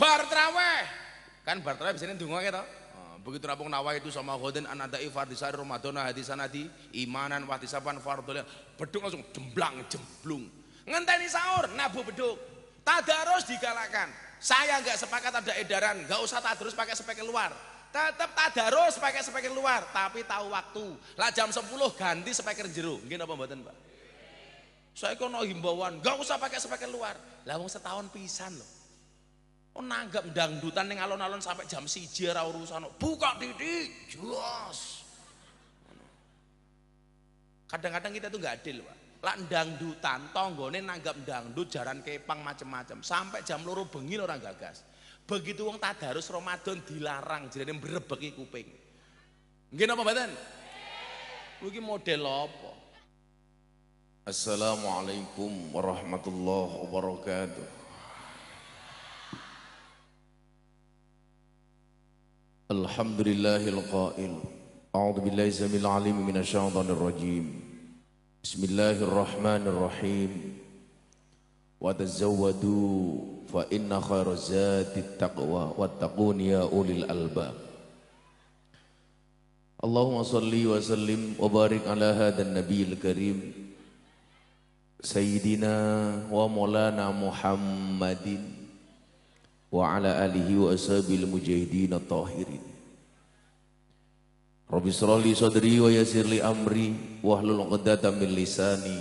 bar traweh. Kan bar traweh biasanya ndonga gitu. Begitu rampung nawah itu sama godin anadai fardisari Ramadana hadisanadi imanan wahtisaban fardolnya beduk langsung jemblung ngenteni sahur nabuh beduk tadarus digalakkan. Saya nggak sepakat ada edaran nggak usah tadarus pakai speaker luar, tetap tadarus pakai speaker luar tapi tahu waktu lah jam 10 ganti speaker jero nggih napa mboten Pak? Saya kono himbauan nggak usah pakai speaker luar lah wong setahun pisan loh. Oh nanggap dangdutan ning alon-alon sampai jam 1 ora urusan buka titik jos. Kadang-kadang kita tuh nggak adil Pak. Lah dangdutan tonggone nanggap dangdut jaran kepang macem-macem sampai jam 2 bengi orang gagas. Begitu wong tadarus Ramadan dilarang jadi mbrebeki kuping. Nggih napa mboten? Kuwi iki model apa? Assalamualaikum warahmatullahi wabarakatuh. Alhamdulillahil qail. A'udzu billahi samil alim minasyaitonir rajim. Bismillahirrahmanirrahim. Wa tazawwadu fa inna khairaz zatit taqwa wattaquni ya ulil albab. Allahumma shalli wa sallim wa barik ala hadan nabiyil karim sayyidina wa maulana Muhammadin wa ala alihi wa ashabil mujahidin at-tahirin. Rabbi shrah li sadri wa yassir li amri wahlul 'uqdatam min lisani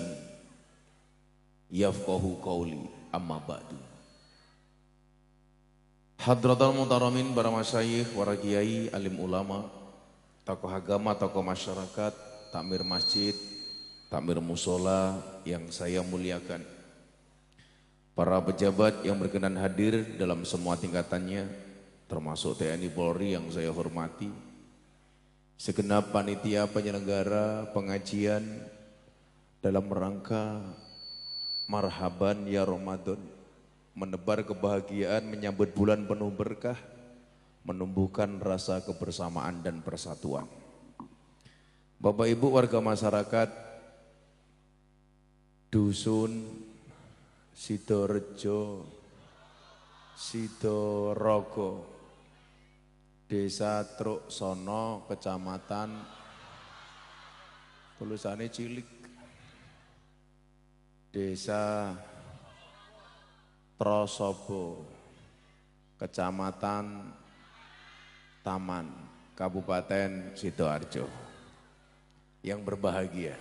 yafqahu qawli amma ba'du. Hadratul muhtaramin para masyayikh, para kiai, alim ulama, tokoh agama, tokoh masyarakat, takmir masjid, takmir musola yang saya muliakan. Para pejabat yang berkenan hadir dalam semua tingkatannya, termasuk TNI Polri yang saya hormati, segenap panitia penyelenggara pengajian dalam rangka marhaban ya Ramadan, menebar kebahagiaan menyambut bulan penuh berkah, menumbuhkan rasa kebersamaan dan persatuan. Bapak Ibu warga masyarakat dusun Sidorejo, Sidorogo, Desa Truk Sono, Kecamatan tulisannya cilik, Desa Trosobo, Kecamatan Taman, Kabupaten Sidoarjo. Yang berbahagia,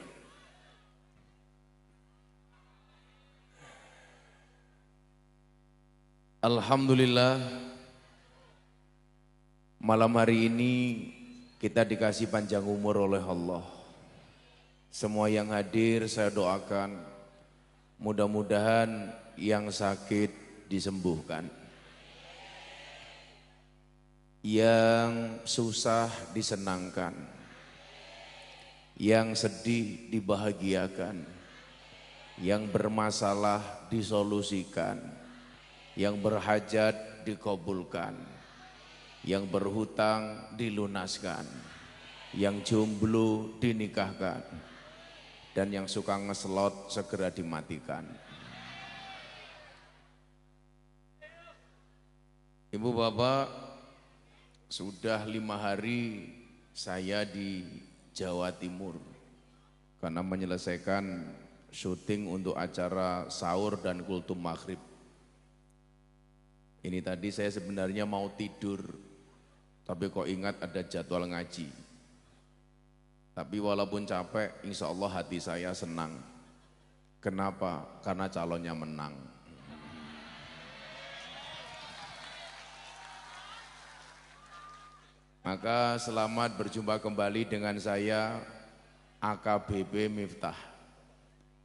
alhamdulillah malam hari ini kita dikasih panjang umur oleh Allah. Semua yang hadir saya doakan mudah-mudahan yang sakit disembuhkan, yang susah disenangkan, yang sedih dibahagiakan, yang bermasalah disolusikan, yang berhajat dikabulkan, yang berhutang dilunaskan, yang jomblo dinikahkan, dan yang suka ngeslot segera dimatikan. Ibu bapak, sudah 5 hari saya di Jawa Timur karena menyelesaikan syuting untuk acara sahur dan kultum maghrib. Ini tadi saya sebenarnya mau tidur, tapi kok ingat ada jadwal ngaji. Tapi walaupun capek, insya Allah hati saya senang. Kenapa? Karena calonnya menang. Maka selamat berjumpa kembali dengan saya, AKBP Miftah.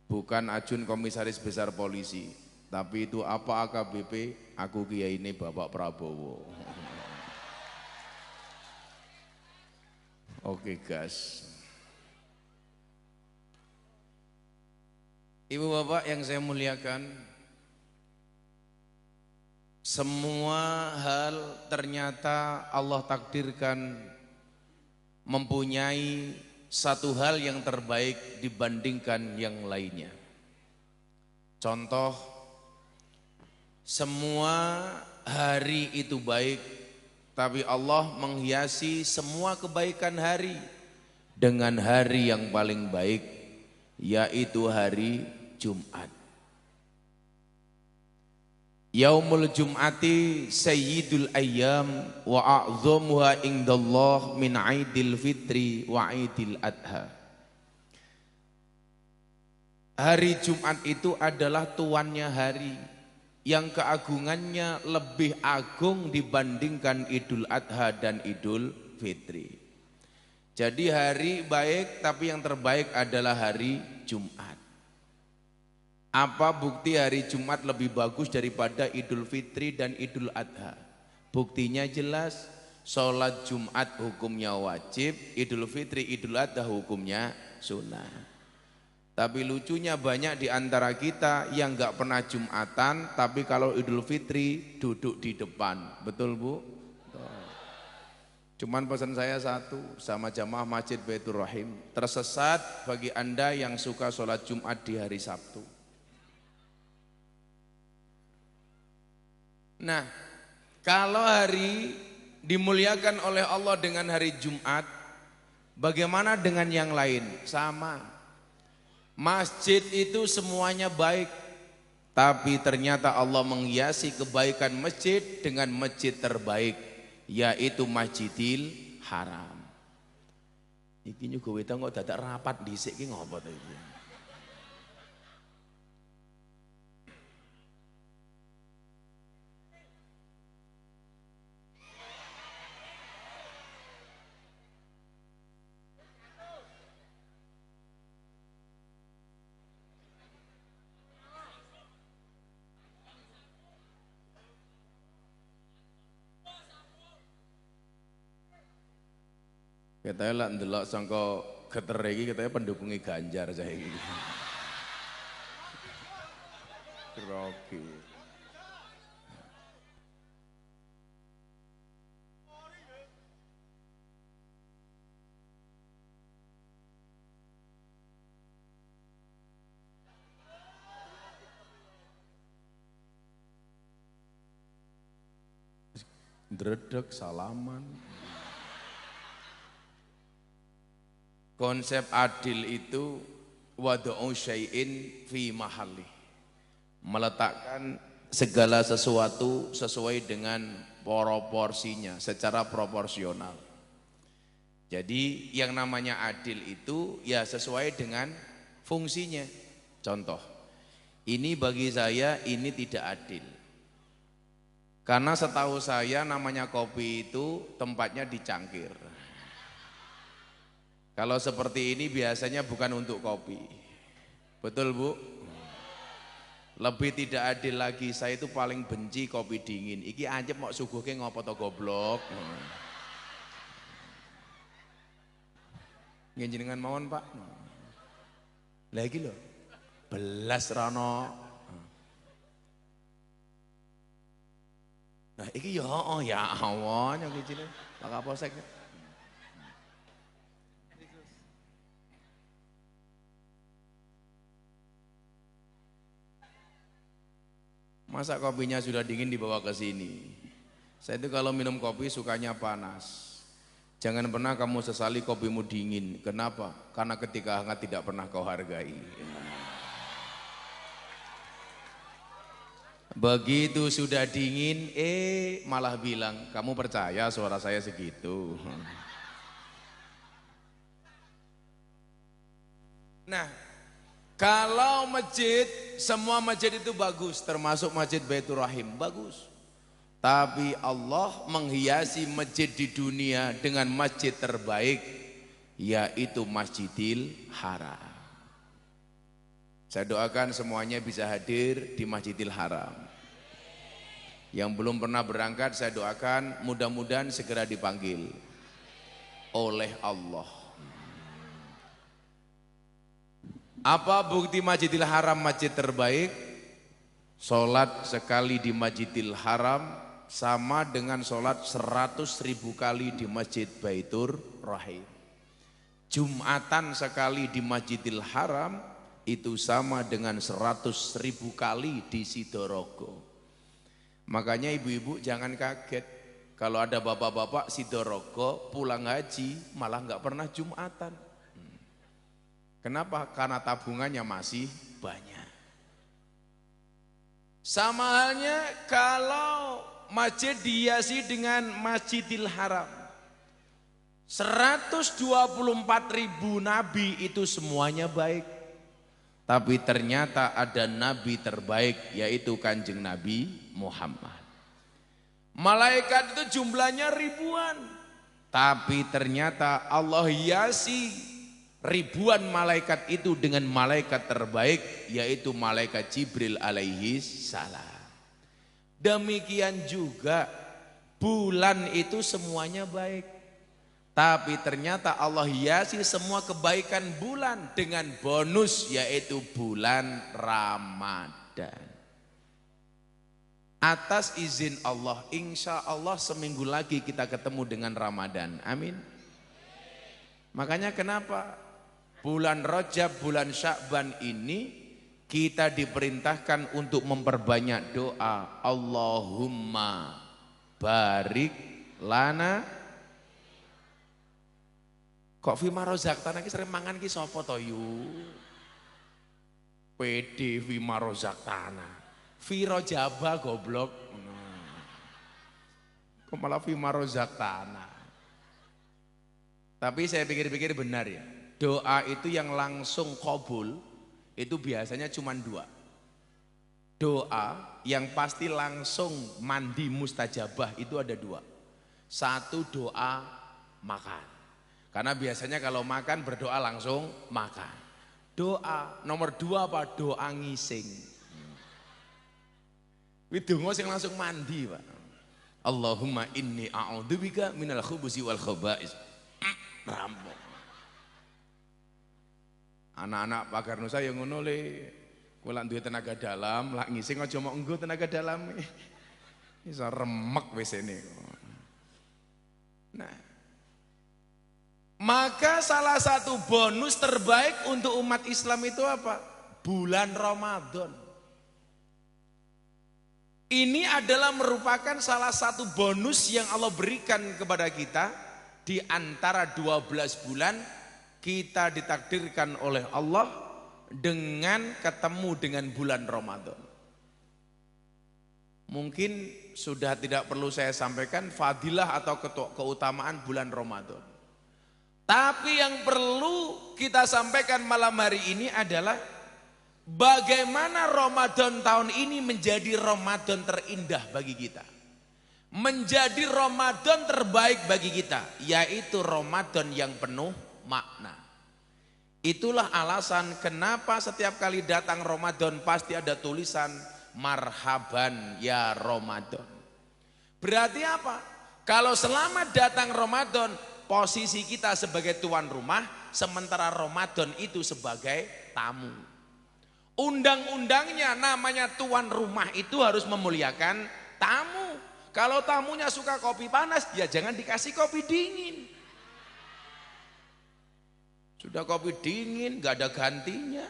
Bukan Ajun Komisaris Besar Polisi, tapi itu apa AKBP? Aku kiai ini Bapak Prabowo. Oke guys. Ibu bapak yang saya muliakan, semua hal ternyata Allah takdirkan mempunyai satu hal yang terbaik dibandingkan yang lainnya. Contoh, semua hari itu baik, tapi Allah menghiasi semua kebaikan hari dengan hari yang paling baik, yaitu hari Jumat. Yaumul Jum'ati sayyidul ayyam wa a'zamuha indallah min Aidil Fitri wa Aidil Adha. Hari Jumat itu adalah tuannya hari yang keagungannya lebih agung dibandingkan Idul Adha dan Idul Fitri. Jadi hari baik, tapi yang terbaik adalah hari Jumat. Apa bukti hari Jumat lebih bagus daripada Idul Fitri dan Idul Adha? Buktinya jelas, sholat Jumat hukumnya wajib, Idul Fitri, Idul Adha hukumnya sunnah. Tapi lucunya banyak di antara kita yang gak pernah Jumatan, tapi kalau Idul Fitri duduk di depan. Betul Bu? Cuman pesan saya satu sama jamaah Masjid Baitur Rahim, tersesat bagi Anda yang suka sholat Jumat di hari Sabtu. Nah, kalau hari dimuliakan oleh Allah dengan hari Jumat, bagaimana dengan yang lain? Sama. Masjid itu semuanya baik, tapi ternyata Allah menghiasi kebaikan masjid dengan masjid terbaik, yaitu Masjidil Haram. Iki juga wita kok dadak rapat dhisik ki ngopo to iki? Katanya lah ndelok sangka geter iki katanya pendukungnya Ganjar saya iki. Grogi. Dredeg salaman. Konsep adil itu wad'u syai'in fi mahalli. Meletakkan segala sesuatu sesuai dengan proporsinya, secara proporsional. Jadi yang namanya adil itu ya sesuai dengan fungsinya. Contoh, ini bagi saya ini tidak adil. Karena setahu saya namanya kopi itu tempatnya di cangkir. Kalau seperti ini biasanya bukan untuk kopi. Betul Bu? Lebih tidak adil lagi, saya itu paling benci kopi dingin. Iki anjep mau suguhke ngopo to goblok. Njenengan mawon Pak. Lah iki lho. Belas rano. Nah iki ya Allah nyong iki Pak Kapolsek. Masa kopinya sudah dingin dibawa ke sini? Saya itu kalau minum kopi sukanya panas. Jangan pernah kamu sesali kopimu dingin. Kenapa? Karena ketika hangat tidak pernah kau hargai. Begitu sudah dingin, malah bilang, kamu percaya suara saya segitu? Nah, kalau masjid, semua masjid itu bagus, termasuk Masjid Baitur Rahim, bagus. Tapi Allah menghiasi masjid di dunia dengan masjid terbaik, yaitu Masjidil Haram. Saya doakan semuanya bisa hadir di Masjidil Haram. Yang belum pernah berangkat, saya doakan mudah-mudahan segera dipanggil oleh Allah. Apa bukti Masjidil Haram masjid terbaik? Sholat sekali di Masjidil Haram sama dengan sholat 100.000 kali di Masjid Baitur Rahim. Jumatan sekali di Masjidil Haram itu sama dengan 100.000 kali di Sidorogo. Makanya ibu-ibu jangan kaget kalau ada bapak-bapak Sidorogo pulang haji malah nggak pernah Jumatan. Kenapa? Karena tabungannya masih banyak. Sama halnya kalau masjid dihiasi dengan Masjidil Haram. 124.000 nabi itu semuanya baik. Tapi ternyata ada nabi terbaik yaitu Kanjeng Nabi Muhammad. Malaikat itu jumlahnya ribuan. Tapi ternyata Allah hiasi ribuan malaikat itu dengan malaikat terbaik yaitu malaikat Jibril alaihi salam. Demikian juga bulan itu semuanya baik. Tapi ternyata Allah hiasi semua kebaikan bulan dengan bonus yaitu bulan Ramadan. Atas izin Allah, insya Allah seminggu lagi kita ketemu dengan Ramadan. Amin. Makanya kenapa bulan Rajab, bulan Sya'ban ini kita diperintahkan untuk memperbanyak doa. Allahumma barik lana. Kok Fima Rozaktana ki sering mangan ki sapa to yu? PD Fima Rozaktana. Viro Jaba goblok. Kok malah Fima Rozaktana. Tapi saya pikir-pikir benar ya. Doa itu yang langsung qabul itu biasanya cuma dua. Doa yang pasti langsung mandi mustajabah itu ada dua. Satu doa makan. Karena biasanya kalau makan berdoa langsung makan. Doa nomor dua apa? Doa ngising. Widungo sing langsung mandi Pak. Allahumma inni a'udzubika minal khubusi wal khaba'is. Rampung. Anak-anak pagar nusa yang ngono le. Kowe lak duwe tenaga dalam, lak ngising aja mok enggo tenaga dalam. Iso remek wis ini. Nah, maka salah satu bonus terbaik untuk umat Islam itu apa? Bulan Ramadan. Ini adalah merupakan salah satu bonus yang Allah berikan kepada kita. Di antara 12 bulan kita ditakdirkan oleh Allah dengan ketemu dengan bulan Ramadan. Mungkin sudah tidak perlu saya sampaikan fadilah atau keutamaan bulan Ramadan. Tapi yang perlu kita sampaikan malam hari ini adalah bagaimana Ramadan tahun ini menjadi Ramadan terindah bagi kita. Menjadi Ramadan terbaik bagi kita, yaitu Ramadan yang penuh makna. Itulah alasan kenapa setiap kali datang Ramadan pasti ada tulisan marhaban ya Ramadan. Berarti apa? Kalau selama datang Ramadan, posisi kita sebagai tuan rumah, sementara Ramadan itu sebagai tamu. Undang-undangnya namanya tuan rumah itu harus memuliakan tamu. Kalau tamunya suka kopi panas, ya jangan dikasih kopi dingin. Sudah kopi dingin, gak ada gantinya.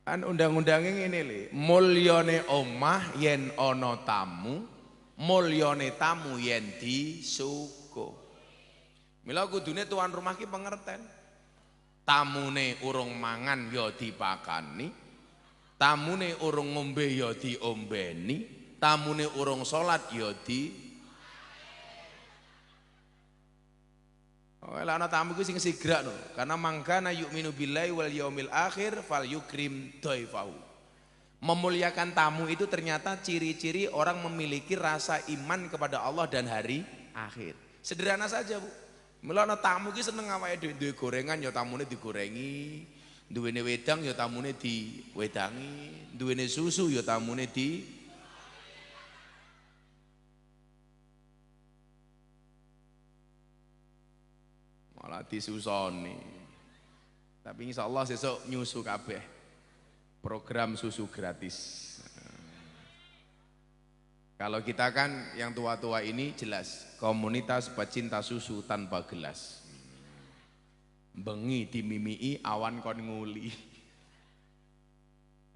Kan undang-undangnya ini li, mulyane omah yen ono tamu, mulyane tamu yen disuko. Mila kudune tuan rumah ki pengerten. Tamune urung mangan ya dipakani, tamune urung ngombe ya diombeni, tamune urung salat ya di. Oh, ana tamu ku sing sigrak lho, karena mangkana yu'minu billahi wal yaumil akhir fal yukrim dhaifahu. Memuliakan tamu itu ternyata ciri-ciri orang memiliki rasa iman kepada Allah dan hari akhir. Sederhana saja, Bu. Mula ana tamu ki seneng awake dhewe gorengan ya tamune digorengi, duwene wedang ya tamune diwedangi, duwene susu ya tamune di. Malah disusoni. Tapi insyaallah sesuk nyusu kabeh. Program susu gratis. Kalau kita kan yang tua-tua ini jelas komunitas pecinta susu tanpa gelas. bengi dimimii awan kon nguli.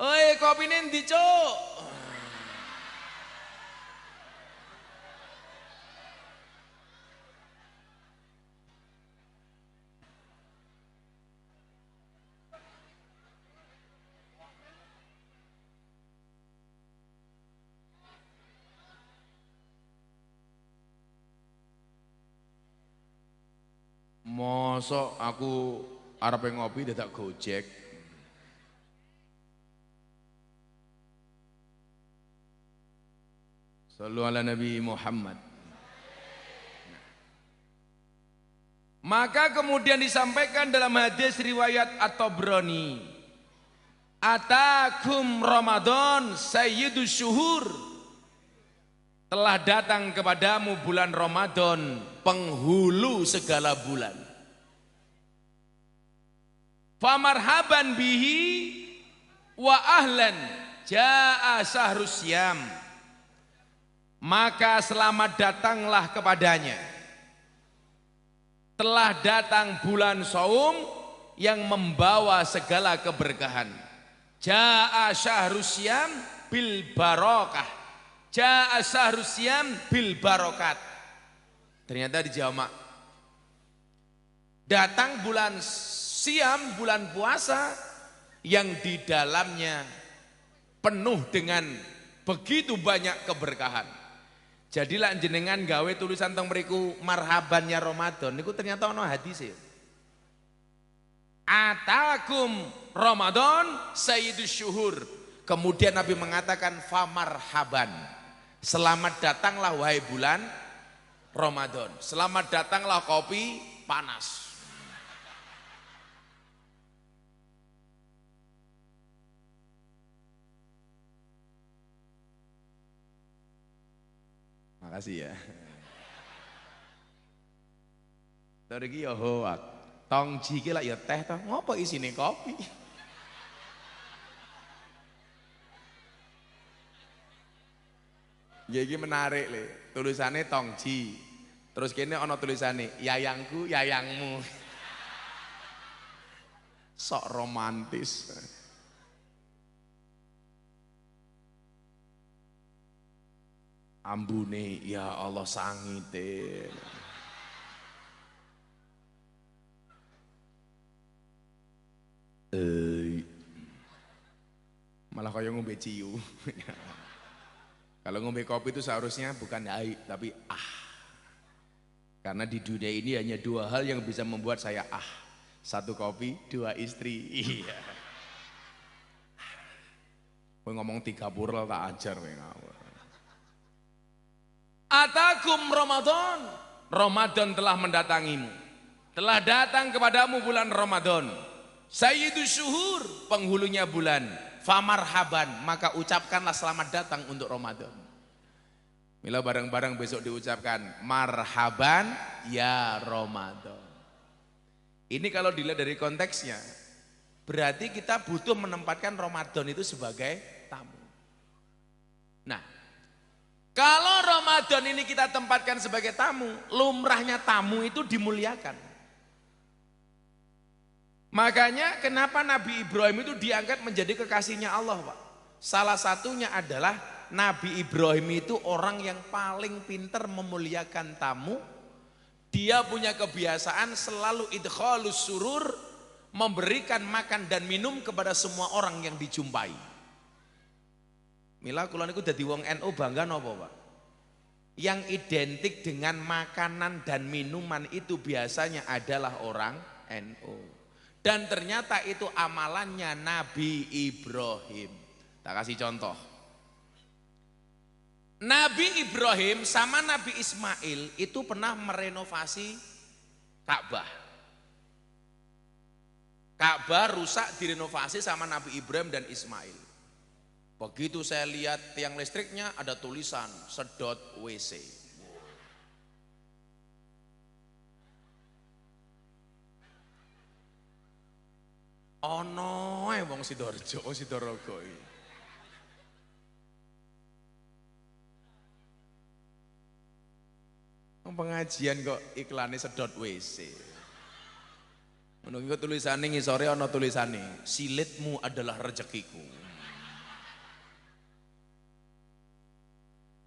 Oi kopine ndi, Cuk? Mosok aku arepe ngopi dadak Gojek. Sallu ala Nabi Muhammad. Maka kemudian disampaikan dalam hadis riwayat At-Tabrani, atakum Ramadan sayyidus syuhur. Telah datang kepadamu bulan Ramadan, penghulu segala bulan. Famarhaban bihi wa ahlan jaa syahrus syam. Maka selamat datanglah kepadanya. Telah datang bulan saum yang membawa segala keberkahan. Jaa syahrus syam bil barokah. Jaa syahrus syam bil barokat. Ternyata dijamak. Datang bulan siam, bulan puasa yang di dalamnya penuh dengan begitu banyak keberkahan. Jadilah jenengan gawe tulisan teng mriku marhabannya Ramadan niku ternyata ana hadise. Atakum Ramadan sayyidus syuhur. Kemudian Nabi mengatakan famarhaban. Selamat datanglah wahai bulan Ramadan. Selamat datanglah kopi panas. Makasih ya. Terus iki ya hoak. Tongji iki lak ya teh toh. Ngopo isine kopi? Ya iki menarik le. Tulisannya tongji. Terus kene ana tulisannya yayangku yayangmu. Sok romantis. Ambune ya Allah sangite. Malah kaya ngombe ciu. Kalau ngombe kopi itu seharusnya bukan hai tapi ah. Karena di dunia ini hanya dua hal yang bisa membuat saya ah. Satu kopi, dua istri. Iya. Kowe ngomong 3 purel tak ajar kowe ngawur. Atakum Ramadan. Ramadan telah mendatangimu. Telah datang kepadamu bulan Ramadan. Sayyidus syuhur, penghulunya bulan. Famarhaban, maka ucapkanlah selamat datang untuk Ramadan. Mila bareng-bareng besok diucapkan marhaban ya Ramadan. Ini kalau dilihat dari konteksnya, berarti kita butuh menempatkan Ramadan itu sebagai tamu. Nah, kalau Ramadan ini kita tempatkan sebagai tamu, lumrahnya tamu itu dimuliakan. Makanya kenapa Nabi Ibrahim itu diangkat menjadi kekasihnya Allah, Pak? Salah satunya adalah Nabi Ibrahim itu orang yang paling pintar memuliakan tamu. Dia punya kebiasaan selalu idkhalus surur, memberikan makan dan minum kepada semua orang yang dijumpai. Mila kula niku dadi wong NU bangga napa, Pak? Yang identik dengan makanan dan minuman itu biasanya adalah orang NU. Dan ternyata itu amalannya Nabi Ibrahim. Tak kasih contoh. Nabi Ibrahim sama Nabi Ismail itu pernah merenovasi Ka'bah. Ka'bah rusak direnovasi sama Nabi Ibrahim dan Ismail. Begitu saya lihat tiang listriknya ada tulisan sedot WC. Ono ae wong Sidoarjo, Sidorogo iki. Pengajian kok iklannya sedot WC. Menunggu tulisannya ngisore ana tulisannya, silitmu adalah rezekiku.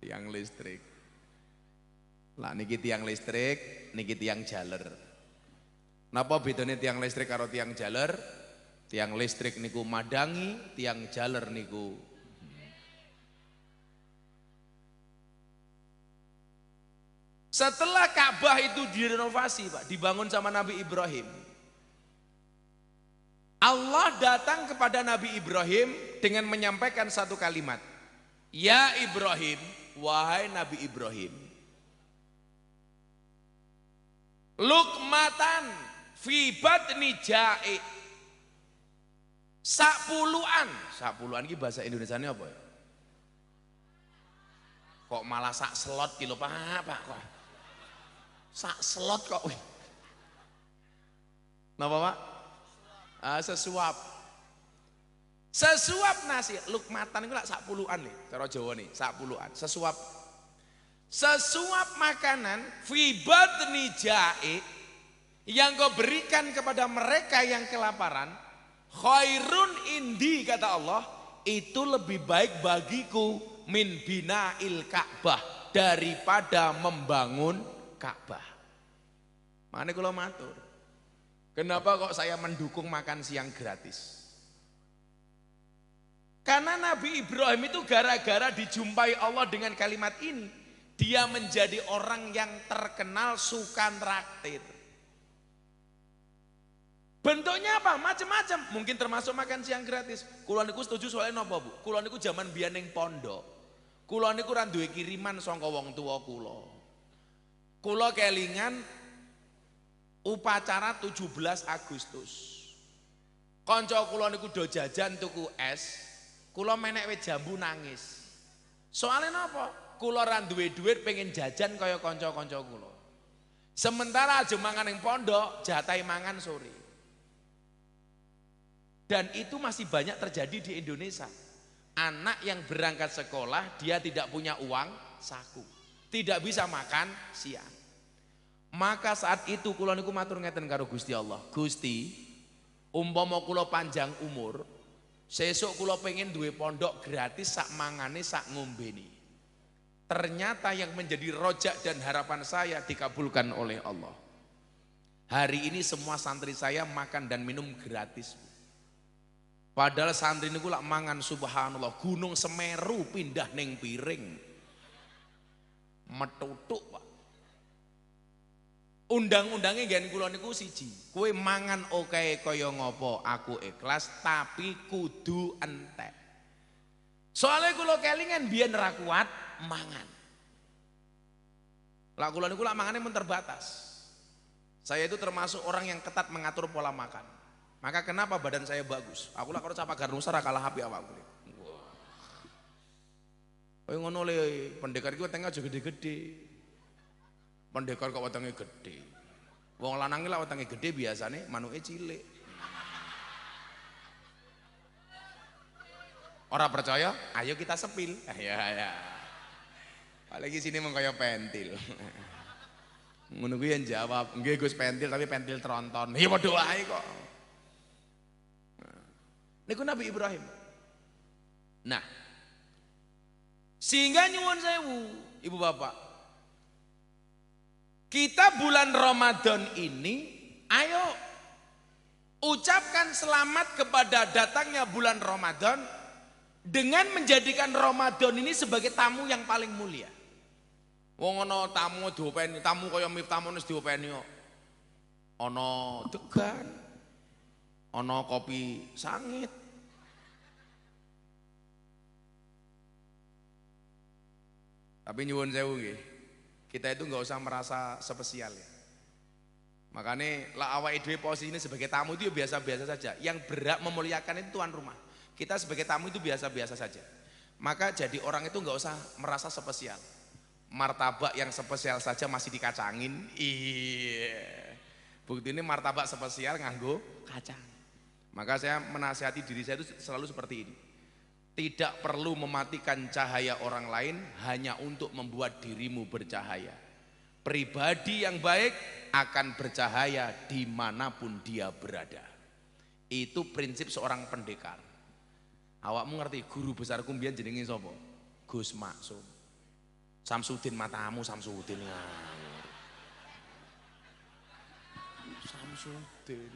Tiang listrik. Lah niki tiang listrik, niki tiang jaler. Napa bedanya tiang listrik karo tiang jaler? Tiang listrik niku madangi, tiang jaler niku setelah Ka'bah itu direnovasi Pak, dibangun sama Nabi Ibrahim. Allah datang kepada Nabi Ibrahim dengan menyampaikan satu kalimat. Ya Ibrahim, wahai Nabi Ibrahim. Lukmatan fi batni ja'i. Sakpuluhan ini bahasa Indonesianya apa ya? Kok malah sak slot kilo Pak kok. Sak slot kok. Napa Pak? Sesuap nasi lukmatan itu lah sak puluhan nih cara Jawa nih sak puluhan sesuap makanan fi batni ja'i yang kau berikan kepada mereka yang kelaparan khairun indi kata Allah itu lebih baik bagiku min bina'il Ka'bah daripada membangun Ka'bah. Makanya kula matur kenapa kok saya mendukung makan siang gratis? Karena Nabi Ibrahim itu gara-gara dijumpai Allah dengan kalimat ini, dia menjadi orang yang terkenal suka traktir. Bentuknya apa? Macam-macam. Mungkin termasuk makan siang gratis. Kula niku setuju soalnya napa Bu? Kula niku zaman biyen ning pondok. Kula niku ra duwe kiriman saka wong tuwa kula. Kula kelingan upacara 17 Agustus. Kanca kula niku do jajan tuku es, kula menek wit jambu nangis. Soale napa? Kula ra duwe dhuwit pengen jajan kaya kanca-kanca kula. Sementara aja mangan ning pondok, jatahe mangan sore. Dan itu masih banyak terjadi di Indonesia. Anak yang berangkat sekolah dia tidak punya uang saku, tidak bisa makan siang. Maka saat itu kula niku matur ngeten karo Gusti Allah. Gusti, umpama kula panjang umur, sesuk kula pengen duwe pondok gratis sak mangane sak ngombeni. Ternyata yang menjadi rojak dan harapan saya dikabulkan oleh Allah. Hari ini semua santri saya makan dan minum gratis. Padahal santri niku lak mangan subhanallah Gunung Semeru pindah ning piring. Metutuk Pak. Undang-undangnya gen kula niku siji, kowe mangan oke kaya ngopo aku ikhlas tapi kudu entek. Soalnya kula kelingan biyen ra kuat mangan. Lah kula niku lak mangane mun terbatas. Saya itu termasuk orang yang ketat mengatur pola makan. Maka kenapa badan saya bagus? Aku lak karo capagar nusa ra kalah apik awakku. Kowe ngono le, pendekar iki wetenge aja gede-gede. Pendekar kok wetenge gede. Wong lanang iki lak wetenge gede biasane manuke cilik. Ora percaya? Ayo kita sepil. Ya. Apalagi sini mung kaya pentil. Ngono kuwi yang jawab, nggih Gus pentil tapi pentil tronton. Ya padha wae kok. Niku Nabi Ibrahim. Nah, sehingga nyuwun sewu, Ibu Bapak. Kita bulan Ramadan ini, ayo ucapkan selamat kepada datangnya bulan Ramadan dengan menjadikan Ramadan ini sebagai tamu yang paling mulia. Wong ana tamu diopeni, tamu kaya Miftah wis diopeni kok. Ana degan, ana kopi sangit. Tapi nyuwun sewu nggih. Kita itu nggak usah merasa spesial ya. Makanya lah awake dhewe posisinya sebagai tamu itu ya biasa-biasa saja. Yang berhak memuliakan itu tuan rumah. Kita sebagai tamu itu biasa-biasa saja. Maka jadi orang itu nggak usah merasa spesial. Martabak yang spesial saja masih dikacangin. Iya. Bukti ini martabak spesial nganggo kacang. Maka saya menasihati diri saya itu selalu seperti ini. Tidak perlu mematikan cahaya orang lain hanya untuk membuat dirimu bercahaya. Pribadi yang baik akan bercahaya dimanapun dia berada. Itu prinsip seorang pendekar. Awakmu ngerti guru besarku mbiyen jenenge sapa? Gus Maksum. Samsudin matamu Samsudin. Samsudin.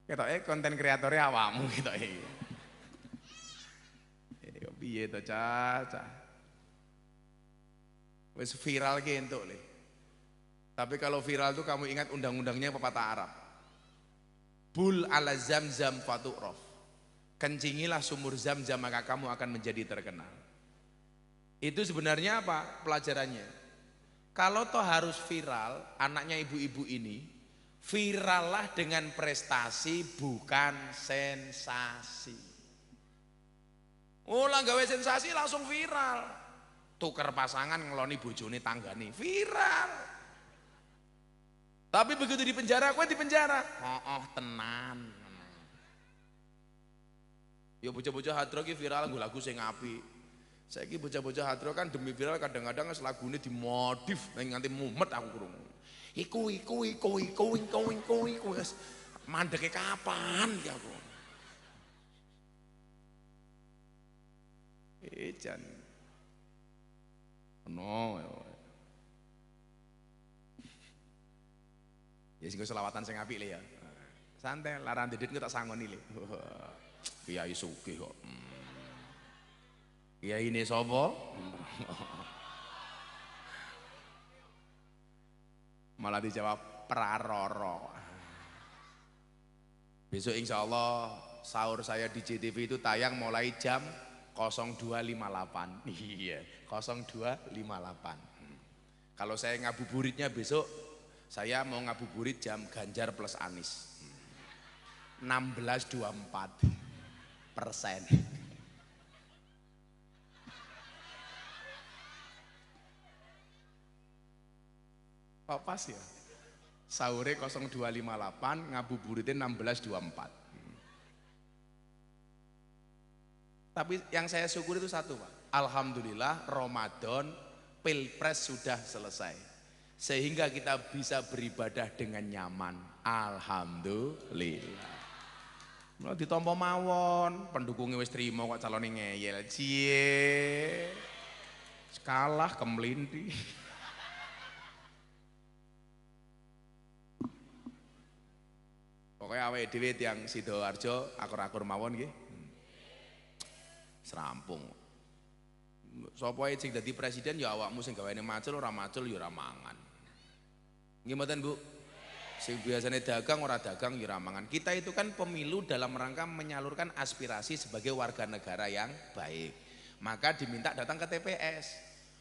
Ketoke konten kreatore awakmu ketoke. Kok piye to, Cah? Wis viral ki entuk le. Tapi kalau viral itu kamu ingat undang-undangnya pepatah Arab. Bul ala zamzam fatu'raf. Kencingilah sumur Zamzam maka kamu akan menjadi terkenal. Itu sebenarnya apa pelajarannya? Kalau toh harus viral, anaknya ibu-ibu ini virallah dengan prestasi bukan sensasi. Oh lah gawe sensasi langsung viral. Tuker pasangan ngeloni bojone tanggane viral. Tapi begitu di penjara, kowe di penjara. Tenan. Ya bocah-bocah hadro ki viral lagu sing apik. Saiki bocah-bocah hadro kan demi viral kadang-kadang lagune dimodif nganti mumet aku krungu. Iku mandeke kapan ki aku. Jan. No. Ya sing selawatan sing apik le ya. Santai laran didit tak sangoni le. Kiai sugih kok. Kiai ini sapa? Malah dijawab Praroro. Besok insya Allah sahur saya di JTV itu tayang mulai jam 02.58. Iya, 02.58. Kalau saya ngabuburitnya besok, saya mau ngabuburit jam Ganjar plus Anies. 16,24%. Kok pas ya? Sahurnya 02.58, ngabuburitnya 16,24. Tapi yang saya syukur itu satu Pak. Alhamdulillah Ramadan Pilpres sudah selesai. Sehingga kita bisa beribadah dengan nyaman. Alhamdulillah. Mulai ditompo mawon, pendukungnya wis trimo kok calone ngeyel. Cie. Kalah kemlinti. Pokoknya awake dhewe tiyang Sidoarjo akur-akur mawon nggih. Serampung. Sapa sing dadi presiden ya awakmu sing gaweane macul ora macul ya ora mangan. Nggih mboten Bu? Sing biasane dagang ora dagang ya ora mangan. Kita itu kan pemilu dalam rangka menyalurkan aspirasi sebagai warga negara yang baik. Maka diminta datang ke TPS.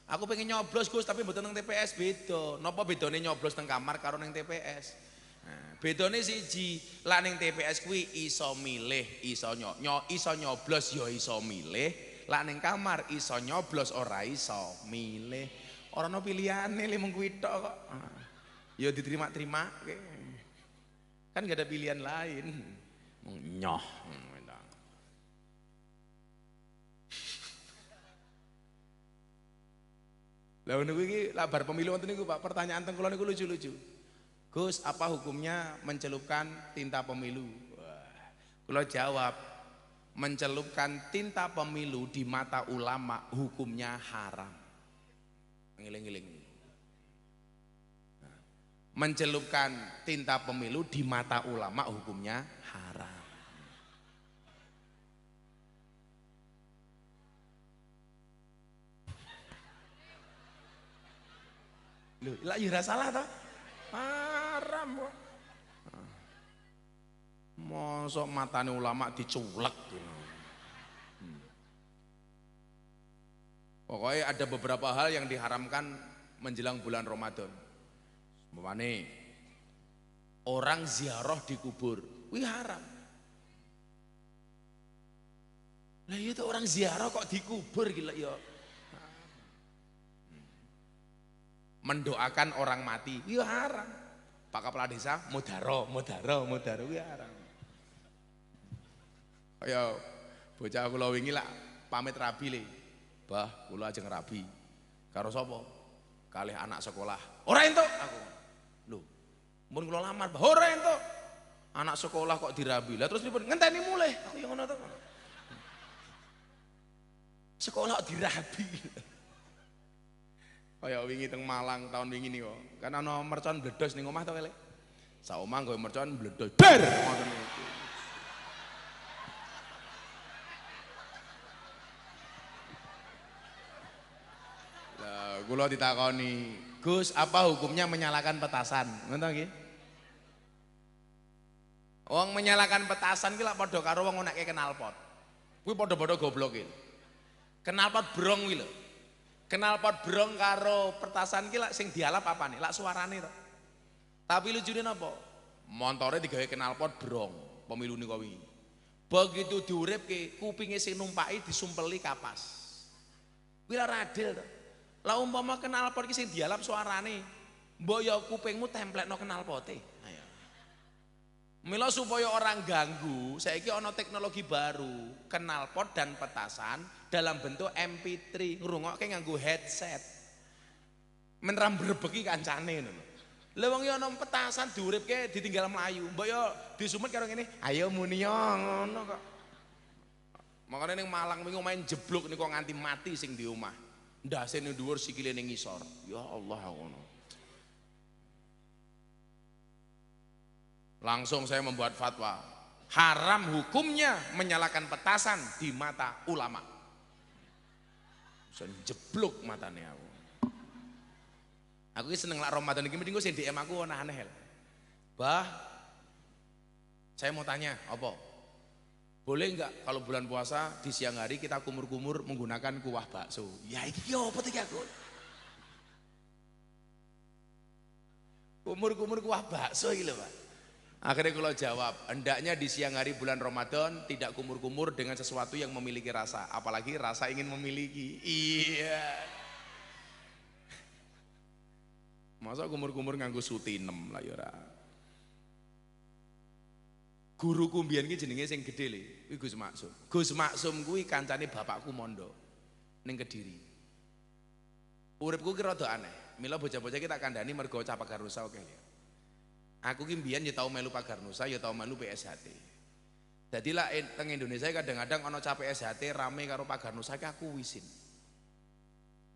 Aku pengen nyoblos Gus tapi mboten nang TPS beda. Napa bedane nyoblos nang kamar karo nang TPS? Nah, bedane siji, lah ning TPS kuwi iso milih, iso nyoblos ya iso milih, lah ning kamar iso nyoblos ora iso milih. Ora ono pilihane le mung kuwi tok kok. Ya diterima-terima. Kan gak ada pilihan lain. Nyoh. Lah niku iki labar pemilu wonten niku Pak, pertanyaan teng kula niku lucu-lucu. Gus, apa hukumnya mencelupkan tinta pemilu? Wah, kula jawab, mencelupkan tinta pemilu di mata ulama hukumnya haram. Ngiling-ngiling. Mencelupkan tinta pemilu di mata ulama hukumnya haram. Loh, lah ya salah toh? Haram kok. Mosok matane ulama diculek. Pokoknya ada beberapa hal yang diharamkan menjelang bulan Ramadan. Umpamane orang ziarah di kubur, wih haram. Lah itu orang ziarah kok dikubur gila ya. Mendoakan orang mati, ya haram. Pak Kepala Desa, mudaro, ya haram. Ayo, bocah kula wingi lah pamit rabi le. Bah, kula ajeng rabi. Karo sapa? Kalih anak sekolah. Ora entuk aku. Lho, mun kula lamar, Bah, ora entuk. Anak sekolah kok dirabi. Lah terus pripun? Ngenteni mulih. Aku yo ngono to. Sekolah kok dirabi. Kaya wingi teng Malang tahun wingi niku. Kan ana mercon bledos ning omah to kele. Sak omah nggo mercon bledos. Ber ngoten niku. Lah kula ditakoni, "Gus, apa hukumnya menyalakan petasan?" Ngoten nggih. Wong menyalakan petasan ki lak padha karo wong ngonekke knalpot. Kuwi padha-padha gobloke. Knalpot brong kuwi lho. Knalpot brong karo petasan ki lak sing dialap apane? Lak suarane to. Tapi lucune napa? Montore digawe knalpot brong, pemilu niku wingi. Begitu diuripke, kupinge sing numpaki disumpeli kapas. Kuwi ora adil to. Lah umpama knalpot ki sing dialap suarane, mbok ya kupingmu templekno knalpote. Ayo. Mila supaya orang ganggu, saiki ana teknologi baru, knalpot dan petasan dalam bentuk MP3, ngrungokke nganggo headset. Menram brebeki kancane ngono. Lah wong ya ana petasan diuripke ditinggal mlayu, mbok ya disumet karo ngene, ayo muni ngono kok. Makane ning Malang wingi main jeblok niku nganti mati sing di omah. Ndase ning dhuwur sikile ning ngisor. Ya Allah ngono. Langsung saya membuat fatwa, haram hukumnya menyalakan petasan di mata ulama. Sen jeblok matane aku. Aku ki seneng lak Ramadan iki mending sing DM aku aneh-aneh. Bah, saya mau tanya, apa? Boleh enggak kalau bulan puasa di siang hari kita kumur-kumur menggunakan kuah bakso? Ya iki apa iki aku? Kumur-kumur kuah bakso iki lho, Pak. Akhirnya kalau jawab, hendaknya di siang hari bulan Ramadan tidak kumur-kumur dengan sesuatu yang memiliki rasa, apalagi rasa ingin memiliki. Iya. Masa kumur-kumur nganggo sutinem lah ya ora. Guruku mbiyen ki jenenge sing gedhe le, kuwi Gus Maksum. Gus Maksum kuwi kancane bapakku mondok ning Kediri. Uripku ki rada aneh. Mila bocah-bocah ki tak kandhani mergo Cah Pagar Nusa oke ya. Aku ki mbiyen ya tau melu Pagar Nusa, ya tau melu PSHT. Dadi lah teng Indonesia kadang-kadang ana Cah PSHT rame karo Pagar Nusa ki aku wisin.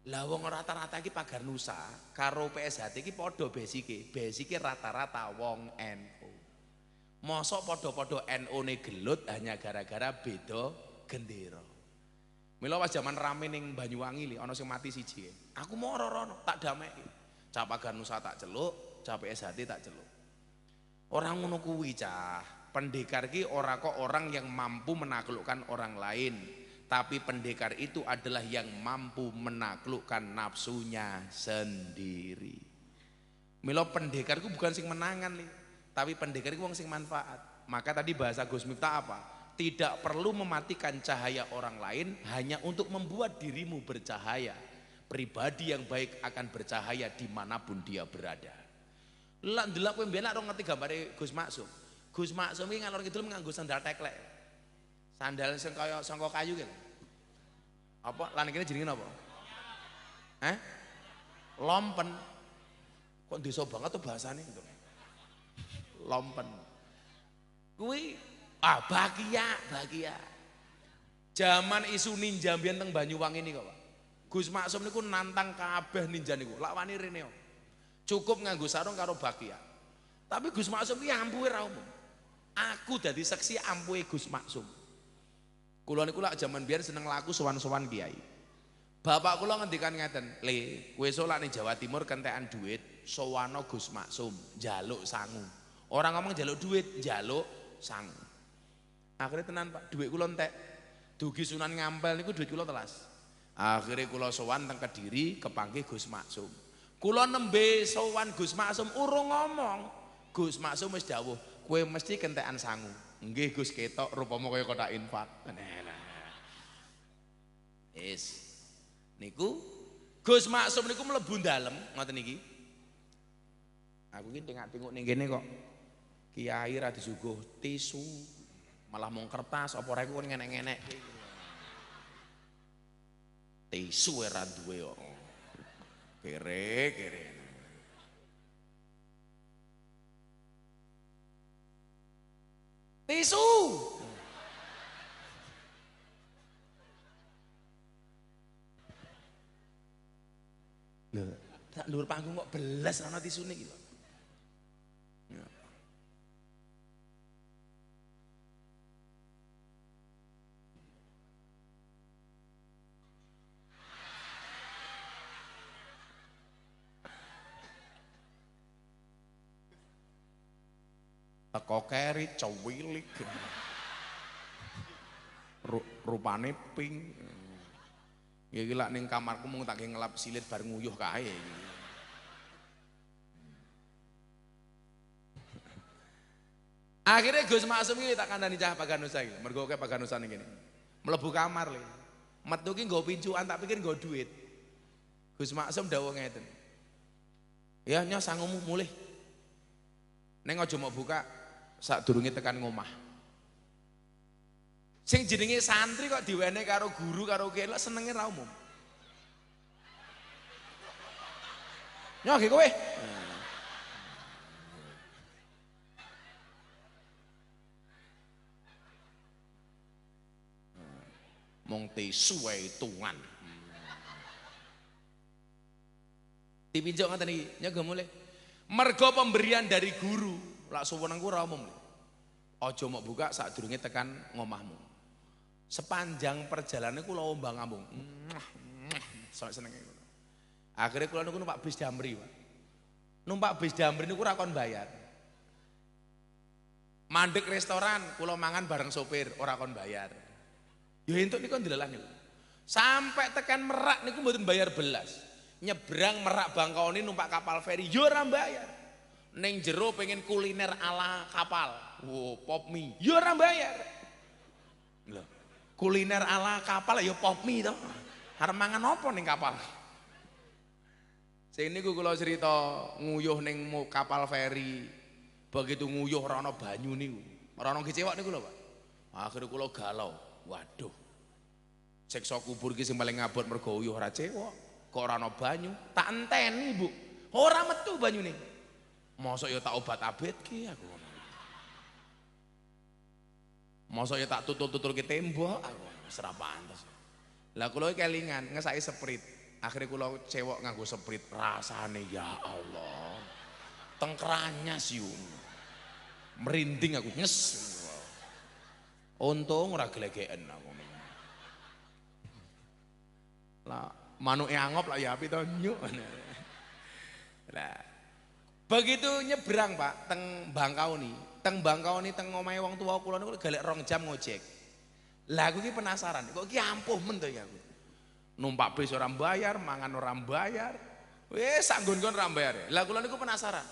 Lah wong rata-rata ki Pagar Nusa karo PSHT ki padha basike. Basike rata-rata wong NU. Mosok padha-padha NU-ne gelut hanya gara-gara beda gendera. Mila pas jaman rame ning Banyuwangi li ana sing mati siji. Aku moro rono tak dameki. Cah Pagar Nusa tak celuk, Cah PSHT tak celuk. Orang ngono kuwi Cah. Pendekar ki ora kok orang yang mampu menaklukkan orang lain, tapi pendekar itu adalah yang mampu menaklukkan nafsunya sendiri. Mila pendekar ku bukan sing menangan li, tapi pendekar ku wong sing manfaat. Maka tadi bahasa Gus Miftah apa? Tidak perlu mematikan cahaya orang lain hanya untuk membuat dirimu bercahaya. Pribadi yang baik akan bercahaya dimanapun dia berada. Lah ndelok kowe mbiyen ora ngerti gambare Gus Maksum. Gus Maksum iki ngalor kidul nganggo sandal teklek. Sandal sing kaya sangka kayu ki. Apa lan kene jenenge napa? Lompen. Kok desa banget tuh bahasane itu. Lompen. Kuwi bahagia. Zaman isu ninja mbiyen teng Banyuwangi niku, Pak. Gus Maksum niku nantang kabeh ninja niku. Lak wani rene. Cukup nganggo sarung karo bakia. Tapi Gus Maksum ki ampuhe ra umum. Aku dadi saksi ampuhe Gus Maksum. Kula niku lak jaman biyen seneng laku sowan-sowan kiai. Bapak kula ngendikan ngeten, "Le, kowe esuk lak ning Jawa Timur kentekan duit, sowana Gus Maksum, njaluk sangu." Orang ngomong njaluk duit, njaluk sangu. Akhirnya tenan Pak, duit kula entek. Dugi Sunan Ngampel niku duit kula telas. Akhirnya kula sowan teng Kediri kepanggih Gus Maksum. Kula nembe sowan Gus Maksum urung ngomong. Gus Maksum wis dawuh, "Kowe mesti kentekan sangu." Nggih Gus ketok rupama kaya kotak infak. Wis. Niku Gus Maksum niku mlebu dalem ngoten iki. Aku iki tengak-tengok ning kene kok. Kiai ra disuguh tisu, malah mung kertas apa rek kok ngenek-ngenek. Tisu ora duwe kok. Kere. Tisu. Lho, tak dhuwur panggung kok belas ana tisune iki lho. Teko keri cewilik. Rupane pink. Ya iki lak ning kamarku mung tak ngelap silit bar nguyuh kae iki. Akhirnya Gus Maksum iki tak kandhani cah Paganusa iki. Mergo kaya Paganusa ning kene. Mlebu kamar le. Metu ki nggo pincukan tak pikir nggo duit. Gus Maksum dawuh ngeten. Ya nyos sangumu mulih. Ning aja mau buka sadurunge tekan ngomah. Sing jenenge santri kok diwene karo guru karo kelek senenge ra umum. Nyok iki kowe. Mong tisu wae hitungan. Dipinjok ngoten iki, nyok mulih. Mergo pemberian dari guru, lak suwenengku ra umum. Aja mau buka sadurunge tekan ngomahmu. Sepanjang perjalanan kula ombang-ambung. Sok senenge kula. Akhire kula niku numpak bis Damri, Pak. Numpak bis Damri niku ora kon bayar. Mandek restoran, kula mangan bareng sopir, ora kon bayar. Ya entuk niku ndelalah niku. Sampai tekan Merak niku mboten bayar belas. Nyebrang Merak Bangkaoni numpak kapal feri yo ora bayar. Ning jero pengen kuliner ala kapal. Wo, pop mie yo ora bayar. Lho, kuliner ala kapal ya pop mie to. Arep mangan apa ning kapal? Sing niku kula cerita nguyuh ning kapal feri. Begitu nguyuh ora ana banyu niku. Ora ana kecewak niku lho, Pak. Akhire kula galau. Waduh. Siksa kubur iki sing paling ngabot mergo uyuh ora cewek. Kok ora ana banyu? Tak enteni, Bu. Ora metu banyune. Mosok ya tak obat-abetke aku. Mosok ya tak tutul-tutulke tembok aku. Wis ora pantes. Lah kula kelingan ngesaki seprit. Akhire kula cewek nganggo seprit. Rasane ya Allah. Tengkranyas yu. Merinding aku nyes. Untung ora gelegeken aku. Lah manuke angop lah ya api to nyuk. Lah begitu nyebrang Pak teng Bangkauni, teng omahe wong tuwa kula niku galek 2 jam ngojek. Lah aku ki penasaran, kok ki ampuh men to ya aku. Numpak bis ora mbayar, mangan ora mbayar. Wis sak nggon-nggon ora mbayar. Lah kula niku penasaran.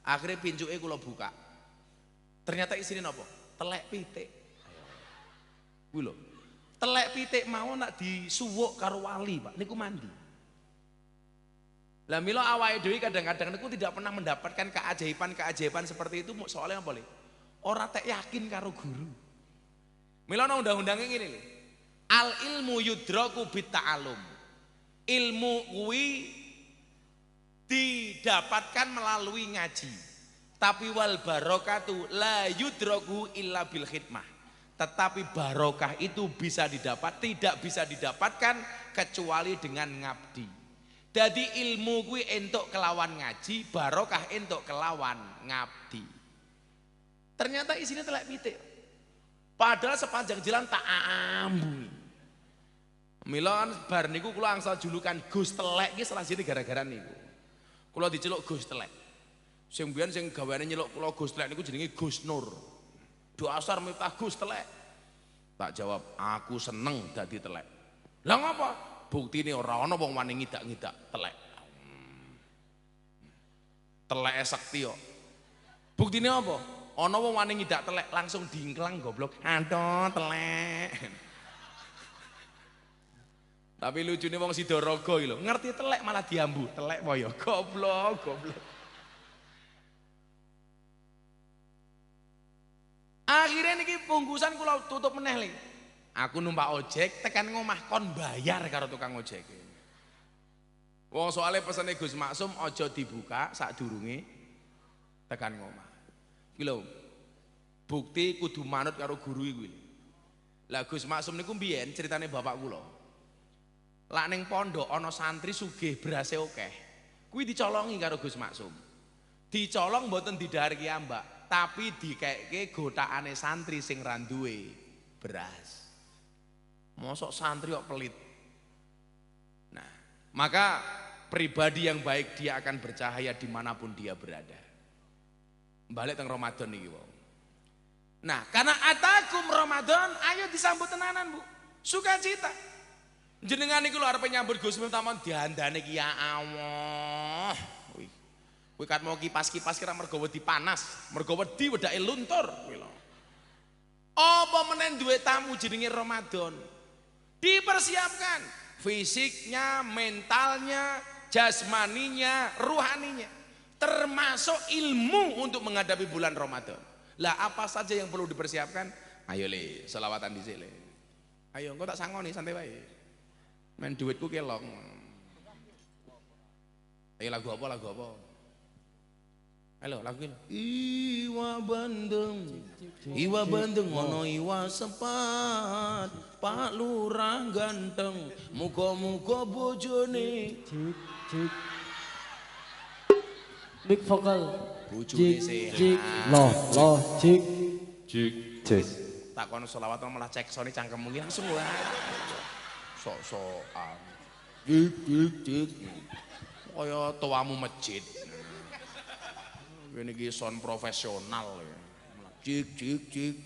Akhirnya pincuke kula buka. Ternyata isine napa? Telek pitik. Kuwi lho. Telek pitik mau nak disuwuk karo wali, Pak. Niku mandi. Lah mila awake dhewe kadang-kadang niku tidak pernah mendapatkan keajaiban seperti itu soalnya apa, Le? Ora tek yakin karo guru. Mila ana undang-undange ngene lho. Al ilmu yudraku bit ta'allum. Ilmu kuwi didapatkan melalui ngaji. Tapi wal barokatu la yudraku illa bil khidmah. Tetapi barokah itu tidak bisa didapatkan kecuali dengan ngabdi. Jadi ilmu kuwi entuk kelawan ngaji, barokah entuk kelawan ngabdi. Ternyata isinya telek pitik. Padahal sepanjang jalan tak ambu. Mila bar niku kula angsal julukan Gus Telek iki salah siji gara-gara niku. Kula diceluk Gus Telek. Sing mbiyen sing gaweane nyeluk kula Gus Telek niku jenenge Gus Nur. Dasar Miftah Gus Telek. Tak jawab, aku seneng dadi telek. Lah ngapa? Buktine ora ana wong wani ngidak-ngidak telek. Telek sakti kok. Buktine apa? Ana wong wani ngidak telek langsung diingklang goblok. Aduh telek. Tapi lucune wong Sidaraga iki lho, ngerti telek malah diambu. Telek wae goblok. Akhirnya niki bungkusan kula tutup meneh le. Aku numpak ojek tekan ngomah kon bayar karo tukang ojek. Wong soalnya pesane Gus Maksum ojo dibuka sadurunge tekan ngomah. Iki lho. Bukti kudu manut karo guru iku. Lah Gus Maksum niku mbiyen ceritane bapak kula. Lak ning pondok ana santri sugih berase akeh. Kuwi dicolongi karo Gus Maksum. Dicolong mboten didhareki ambak, tapi dikekke gotakane santri sing ra duwe beras. Mosok santri kok pelit. Nah, maka pribadi yang baik dia akan bercahaya dimanapun dia berada. Balik teng Ramadan niki wong. Nah, karena atakum Ramadan, ayo disambut tenanan Bu. Sukacita. Jenengan niku lho arep nyambut Gus Miftah diandane ki ya Allah. Kuwi kat mau kipas-kipas kira mergo wedi panas, mergo wedi wedake luntur kuwi lho. Apa menen duwe tamu jenenge Ramadan? Dipersiapkan fisiknya, mentalnya, jasmaninya, ruhaninya, termasuk ilmu untuk menghadapi bulan Ramadan. Lah apa saja yang perlu dipersiapkan? Ayo le, selawatan dhisik le. Ayo engko tak sangoni santai wae. Men duitku kelong. Ayo lagu apa? Halo, lagu ini. Iwa bandeng ono iwa sepat, Pak Lurah ganteng, muga-muga bojone. Cik. Big vokal. Bojone sehat. Loh, cik. Tak kono selawat malah cek sone cangkemmu iki langsung wae. Sok-sokan. Cik. Kaya tuamu masjid. Ini ki sound profesional ya. Cik.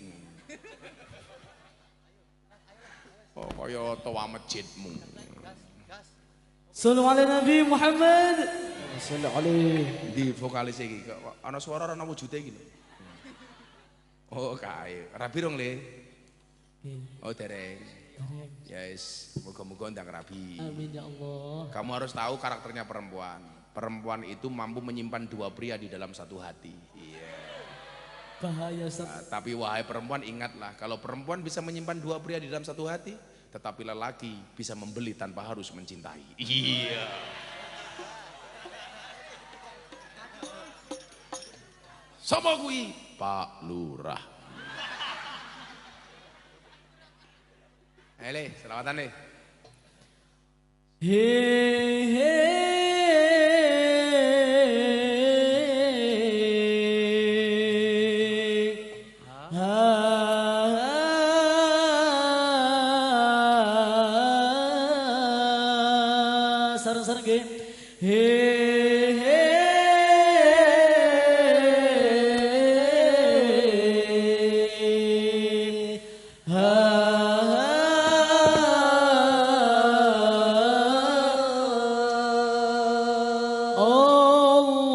Oh, kaya tua masjidmu. Sallu ala Nabi Muhammad. Sallu alaihi. Di vokalis iki ana suara ana wujude iki lho. Oh, kae. Rabi rong le. Oh, dereng. Yes, moga-moga ndang rabi. Amin ya Allah. Kamu harus tahu karakternya perempuan. Perempuan itu mampu menyimpan dua pria di dalam satu hati. Iya. Bahaya Tapi wahai perempuan ingatlah, kalau perempuan bisa menyimpan dua pria di dalam satu hati, tetapi lelaki bisa membeli tanpa harus mencintai. Iya. Sama kui Pak Lurah. Ayo selawatan le. Sarang-sarang ge.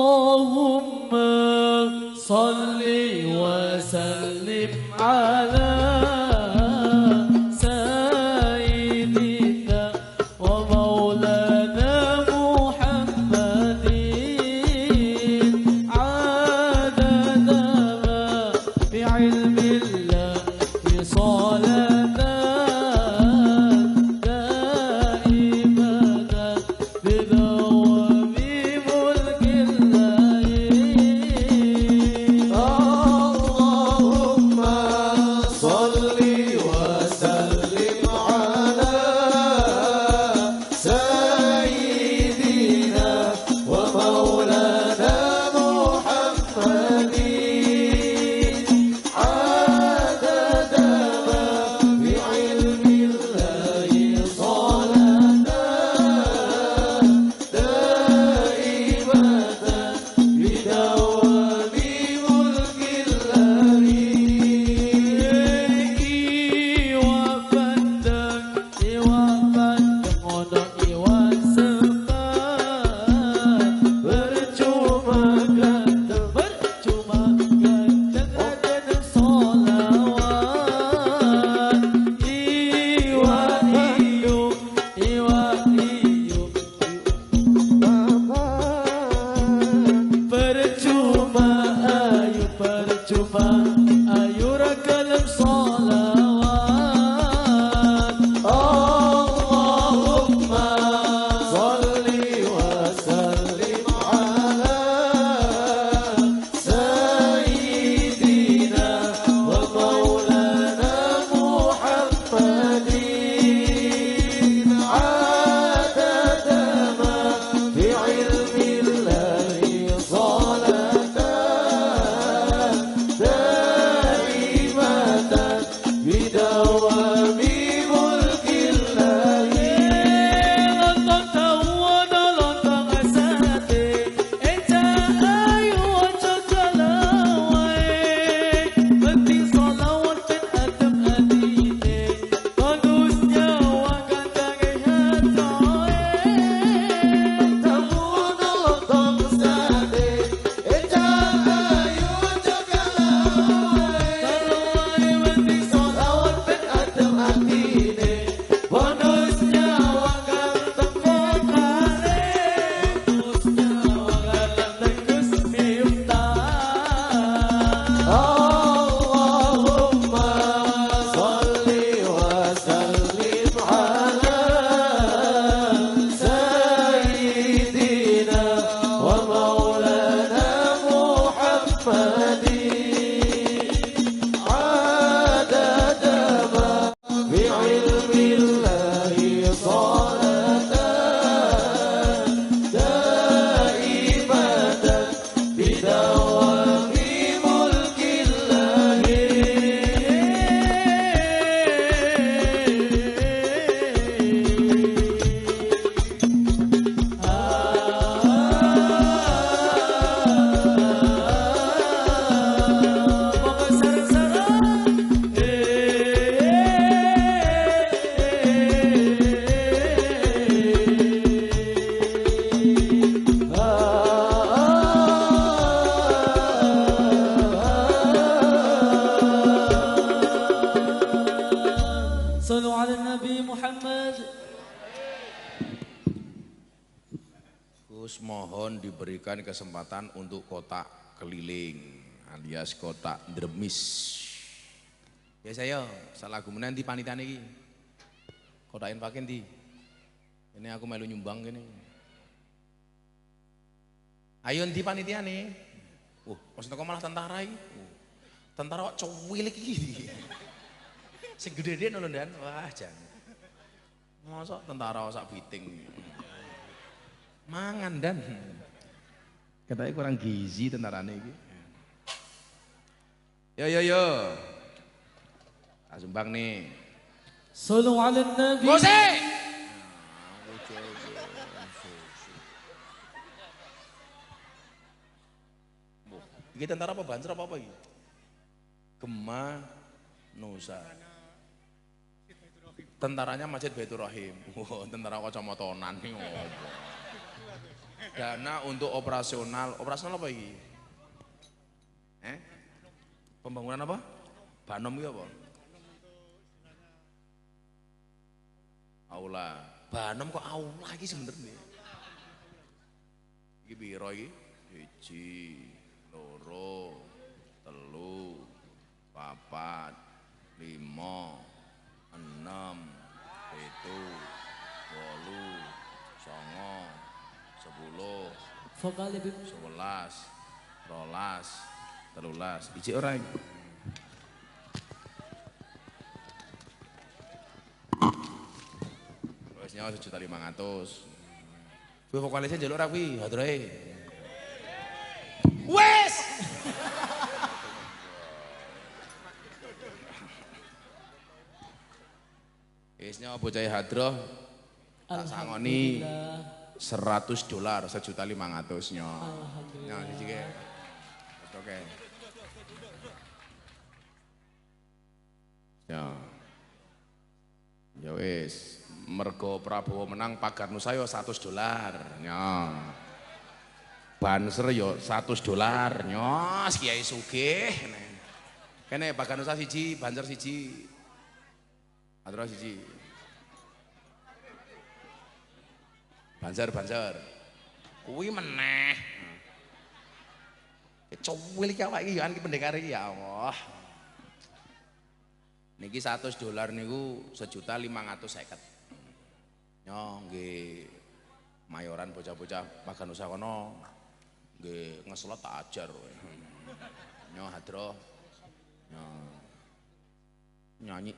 Allahumma salli wa sallim ala Allahumma Diberikan kesempatan untuk kotak keliling alias kotak dremis. Ya saya salah gumena nanti panitia ini kotakin pakai nanti. Ini aku melu nyumbang gini. Ayo nanti panitia nih. Maksudnya kok malah tentara ini. Tentara kok cuwilik gini. Sing gede-gede lho Dan. Wah jangan. Masa tentara sak biting. Mangan Dan. Katanya kurang gizi tentarane iki. Yo. Sumbang nih. Sallu ala nabi. Gose. Iki tentara apa Banser apa iki? Gema Nusa. Tentaranya Masjid Baitur Rahim. Tentara kacamatanan nih. Dana untuk operasional apa ini? Pembangunan apa? Banom itu apa? Aula. Banom kok aula lagi sebenarnya? Ini biro ini? 1, 2, 3, 4, 5, 6, 7, 8, 9, 10, Vokal lebih 11, 12, 13. Iji orang. Wes nyawa 1.500.000. Kuwi vokalisnya njaluk ra kuwi, hadroe. Wes. Wes nyawa bocah hadroh. Tak sangoni. $100, $1.500.000. Nah, siji ke. Oke. Ya wis, mergo Prabowo menang pagar Nusa yo $100. Ya. Banser yo $100. Nyos Kiai sugih. Kene pagar Nusa siji, Banser siji. Adro siji. Banser. Kuwi meneh. Cuwil iki awake iki kan pendekar iki ya Allah. Niki $100 niku $1.550.000. Nyo nggih mayoran bocah-bocah Paganusa kono nggih ngeslot tak ajar kowe. Nyo hadroh. Nyo nyanyi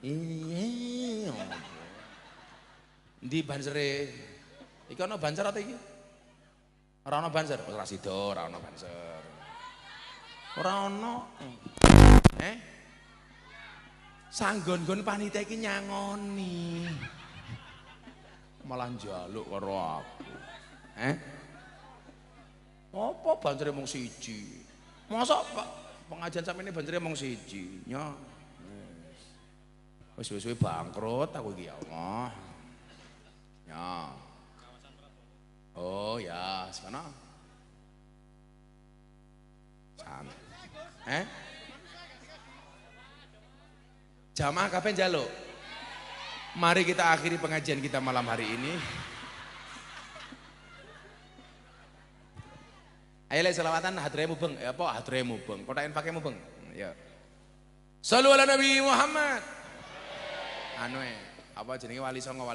Ndi bansere? Iki ana banser ate iki? Ora ana banser, ora sida, ora ana banser. Ora ana. Sanggon-gon panitia iki nyangoni. Malah njaluk karo aku. Apa bansere mung siji? Mosok pengajian sampeyan bansere mung siji? Nyo. Wis suwe-suwe bangkrut aku iki ya Allah. Ya. Oh ya, sana. Jamaah kabeh njaluk. Mari kita akhiri pengajian kita malam hari ini. Ayo selawatan hadre mubeng, apa hadre mubeng, kotakin pakai mubeng. Ya. Shallu ala Nabi Muhammad. Apa jenenge wali songo?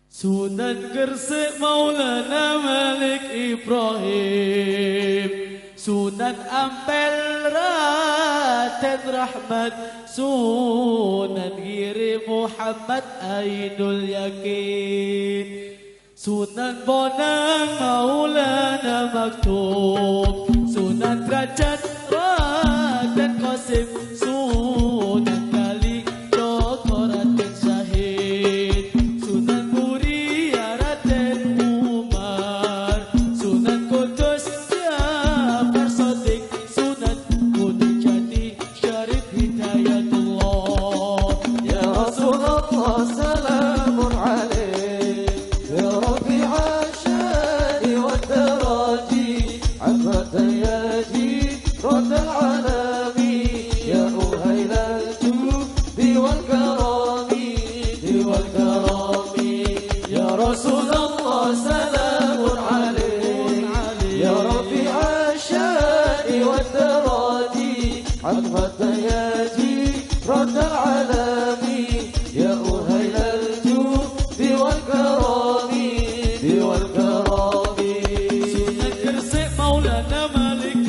Sunan Gresik Maulana Malik Ibrahim, Sunan Ampel Raden Rahmat, Sunan Giri Muhammad Ainul Yakin, Sunan Bonang Maulana Maktub, Sunan Derajat Raden Qasim, Sunan Kali Joko Raden Syahid, Sunan Muria Raden Umar, Sunan Kudus Jafar Shadiq, Sunan Gunung Jati Syarif Hidayatullah. Ya Rasulullah salamun alaik, ya Rafi'a syadi wa daraji, Ahmad Yaji رد العالمي يا أهيل الجود والكرام والكرام يا رسول الله سلام عليك يا رفيع الشان والدراج عظمة ياجي رد العالمي يا أهيل الجود والكرام والكرام سنة كرسي مولانا مالك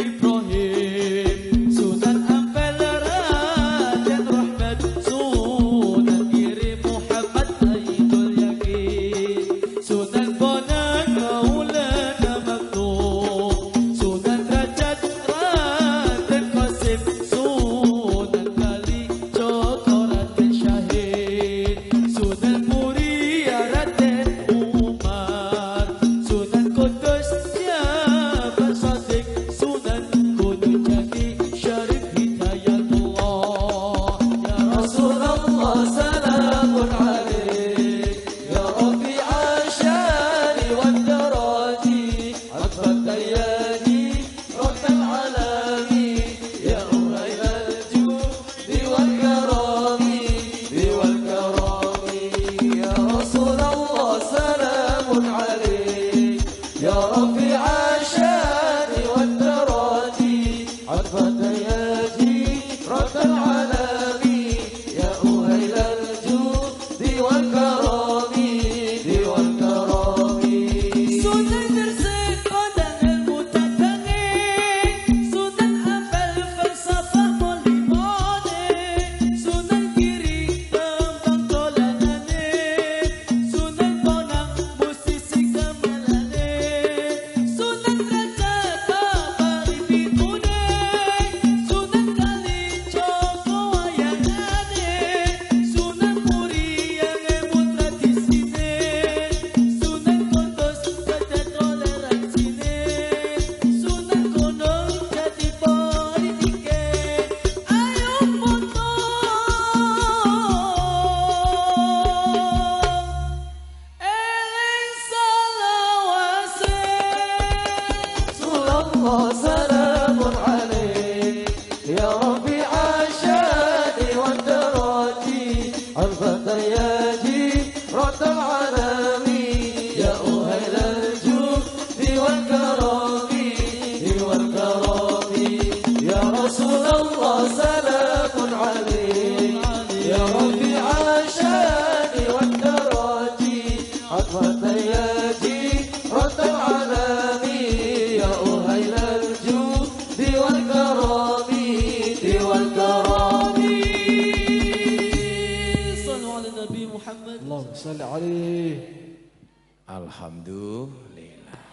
Alhamdulillah.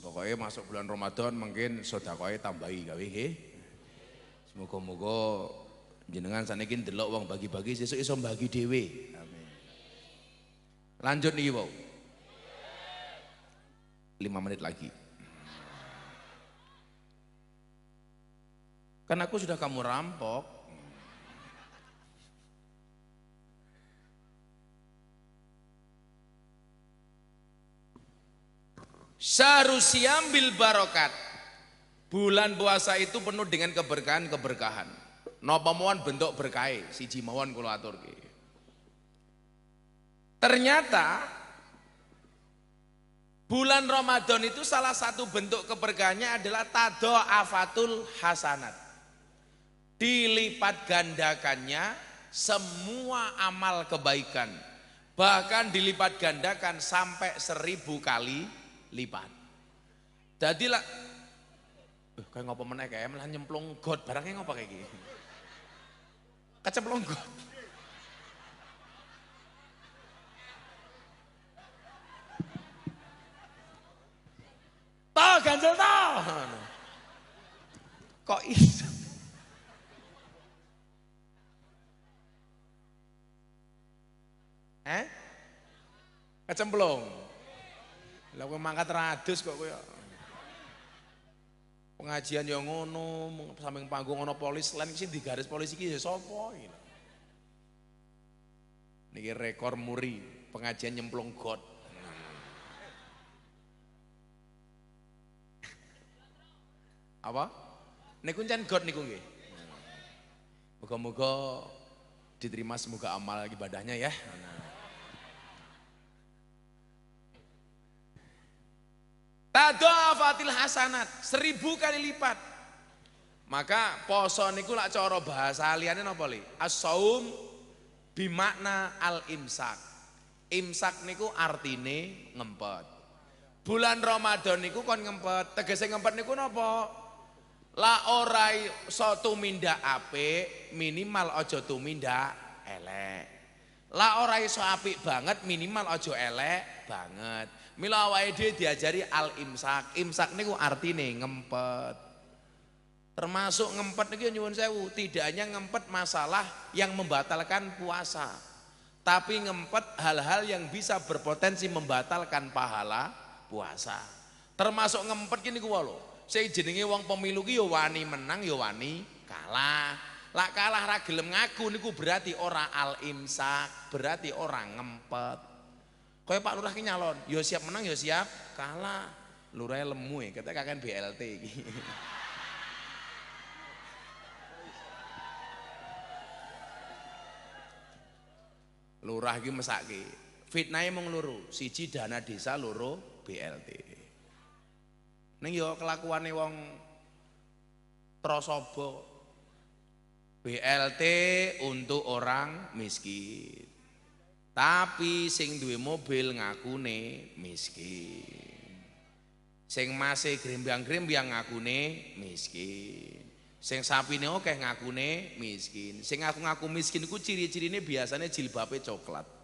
Pokoknya masuk bulan Ramadan mungkin sedekahnya tambahi gawe nggih. Semoga-moga jenengan saniki ndelok wong bagi-bagi sesuk iso bagi dhewe. Amin. Lanjut niki, Pak. 5 menit lagi. Kan aku sudah kamu rampok. Syahrul bil barokat. Bulan puasa itu penuh dengan keberkahan-keberkahan. Napa mawon bentuk berkah, siji mawon kula aturke. Ternyata bulan Ramadan itu salah satu bentuk keberkahannya adalah tadha'afatul hasanat. Dilipat gandakannya semua amal kebaikan. Bahkan dilipat gandakan sampai 1000 kali lipat. Jadilah kayak ngopo meneh kayak malah nyemplung got barangnya ngopo kayak gini. Kecemplung got. Kok iso? Kecemplung. Lah kowe mangkat radus kok kowe. Pengajian yang ngono, samping panggung ngono polis, lan sing digaris polisi iki ya sapa iki. Niki rekor muri pengajian nyemplung got. Apa? Niku jan got niku nggih. Moga-moga diterima semoga amal ibadahnya ya. Tadhafatil hasanat 1000 kali lipat. Maka poso niku lak cara bahasa liyane napa li? As-saum bimakna al-imsak. Imsak niku artine ngempet. Bulan Ramadan niku kon ngempet, tegese ngempet niku napa? La ora iso tumindak apik, minimal aja tumindak elek. La ora iso apik banget, minimal aja elek banget. Mila awake dhewe diajari al-imsak. Imsak niku artine ngempet. Termasuk ngempet niku nyuwun sewu, tidak hanya ngempet masalah yang membatalkan puasa, tapi ngempet hal-hal yang bisa berpotensi membatalkan pahala puasa. Termasuk ngempet gini ku lho. Sing jenenge wong pemilu ki ya wani menang ya wani kalah. Lak kalah ra gelem ngaku niku berarti ora al-imsak, berarti orang ngempet. Kaya Pak Lurah ki nyalon, ya siap menang ya siap kalah. Lurah lemu ya, kita kakek BLT iki. Lurah ki mesake. Fitnahe mung loro, siji dana desa, loro BLT. Ning ya kelakuane wong Trosobo. BLT untuk orang miskin. Tapi sing duwe mobil ngakune miskin. Sing masih grembyang-grembyang ngakune miskin. Sing sapine akeh ngakune miskin. Sing ngaku-ngaku miskin iku ciri-cirine biasanya jilbabe coklat.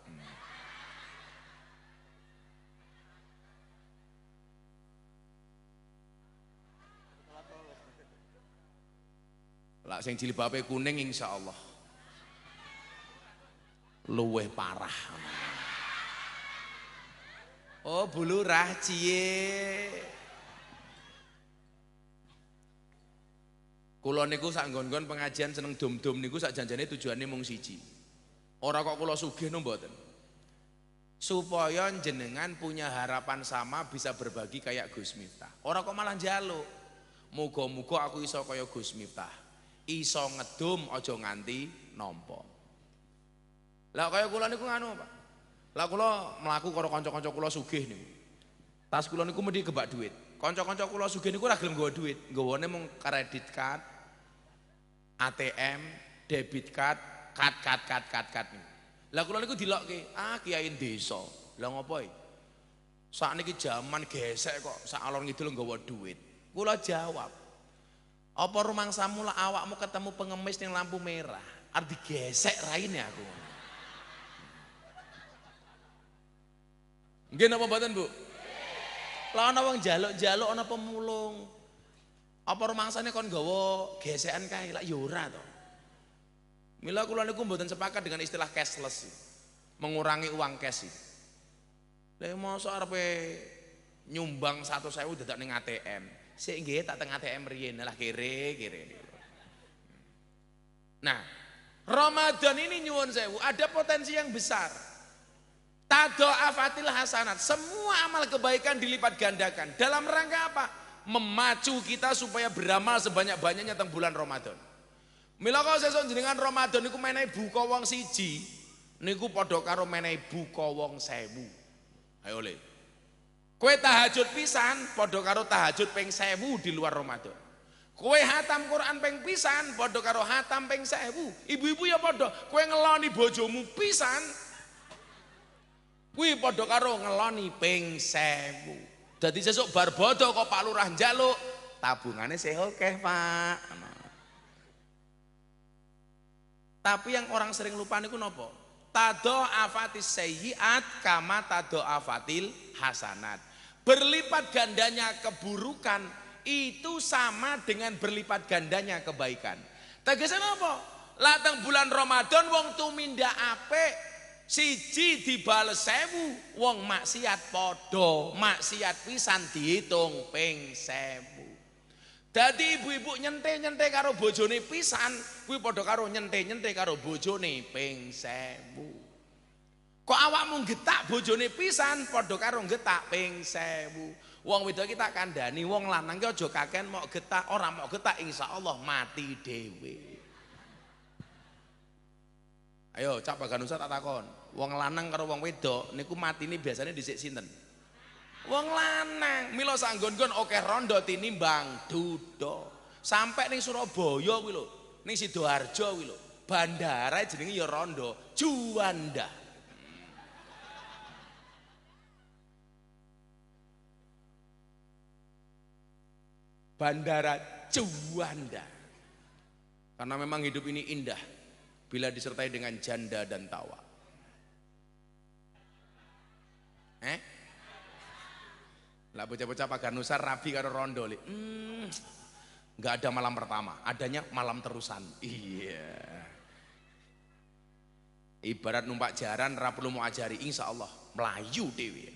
Lah sing jilbabe kuning insyaallah luweh parah. Oh Bu Lurah ciye. Kula niku sak nggon-nggon pengajian seneng dom-dom niku sak janjane tujuane mung siji. Ora kok kula sugih no mboten. Supaya jenengan punya harapan sama bisa berbagi kayak Gus Miftah. Ora kok malah njaluk. Muga-muga aku iso kaya Gus Miftah. Iso ngedum aja nganti nampa. Lah kaya kula niku nganu Pak. Lah kula mlaku karo kanca-kanca kula sugih niku. Tas kula niku mesti kebak duit. Kanca-kanca kula sugih niku ora gelem nggawa duit, nggawane mung kredit card, ATM, debit card, card niku. Lah kula niku dilokke, kiai desa. Lah ngopo iki? Sakniki jaman gesek kok sak alon ngidul nggawa duit. Kula jawab, apa rumangsamu lah awakmu ketemu pengemis ning lampu merah, arep digesek raine aku. Nggih napa mboten Bu? Lah ana wong njaluk-njaluk ana pemulung. Apa rumangsane kon nggawa gesekan kae? Lah ya ora to. Mila kula niku mboten sepakat dengan istilah cashless. Mengurangi uang cash. Lah mosok arepe nyumbang 100.000 dadak ning ATM. Sik nggih tak teng ATM riyen lah kere. Nah, Ramadan ini nyuwun sewu ada potensi yang besar. Tadha'afatil hasanat, semua amal kebaikan dilipat gandakan. Dalam rangka apa? Memacu kita supaya beramal sebanyak-banyaknya teng bulan Ramadan. Mila kok sesuk jenengan Ramadan niku menehi buka wong siji, niku padha karo menehi buka wong 1000. Ayo le. Kowe tahajud pisan padha karo tahajud ping 1000 di luar Ramadan. Kowe hatam Quran ping pisan padha karo hatam ping 1000. Ibu-ibu ya padha, kowe ngeloni bojomu pisan kuwi padha karo ngeloni ping 1000. Dadi sesuk bar bodho kok Pak Lurah njaluk, tabungane sih akeh, Pak. Tapi yang orang sering lupa niku napa? Tadha'afatis sayyi'at kama tadha'afatil hasanat. Berlipat gandanya keburukan itu sama dengan berlipat gandanya kebaikan. Tegesan apa? Lateng bulan Ramadan wong tumindak apik siji dibales 1000, wong maksiat padha maksiat pisan dihitung ping 1000. Dadi ibu-ibu nyente-nyente karo bojone pisan kuwi padha karo nyente-nyente karo bojone ping 1000. Kok awakmu getak bojone pisan padha karo getak ping 1000. Wong wedok iki tak kandhani, wong lanang ki aja kakean mok getak, ora mok getak insyaallah mati dhewe. Ayo Cak Baganusa tak takon, wong lanang karo wong wedok niku matine biasanya dhisik sinten? Wong lanang. Mila sanggon-gon akeh rondo tinimbang duda. Sampai ning Surabaya kuwi lho, ning Sidoarjo kuwi lho, bandara jenenge ya rondo, Juanda. Bandara Juanda. Karena memang hidup ini indah bila disertai dengan janda dan tawa. Lah bocah-bocah Paganusa rabi karo rondo li. Enggak ada malam pertama, adanya malam terusan. Iya. Ibarat numpak jaran ra perlu mau ajari, insyaallah melayu dewe.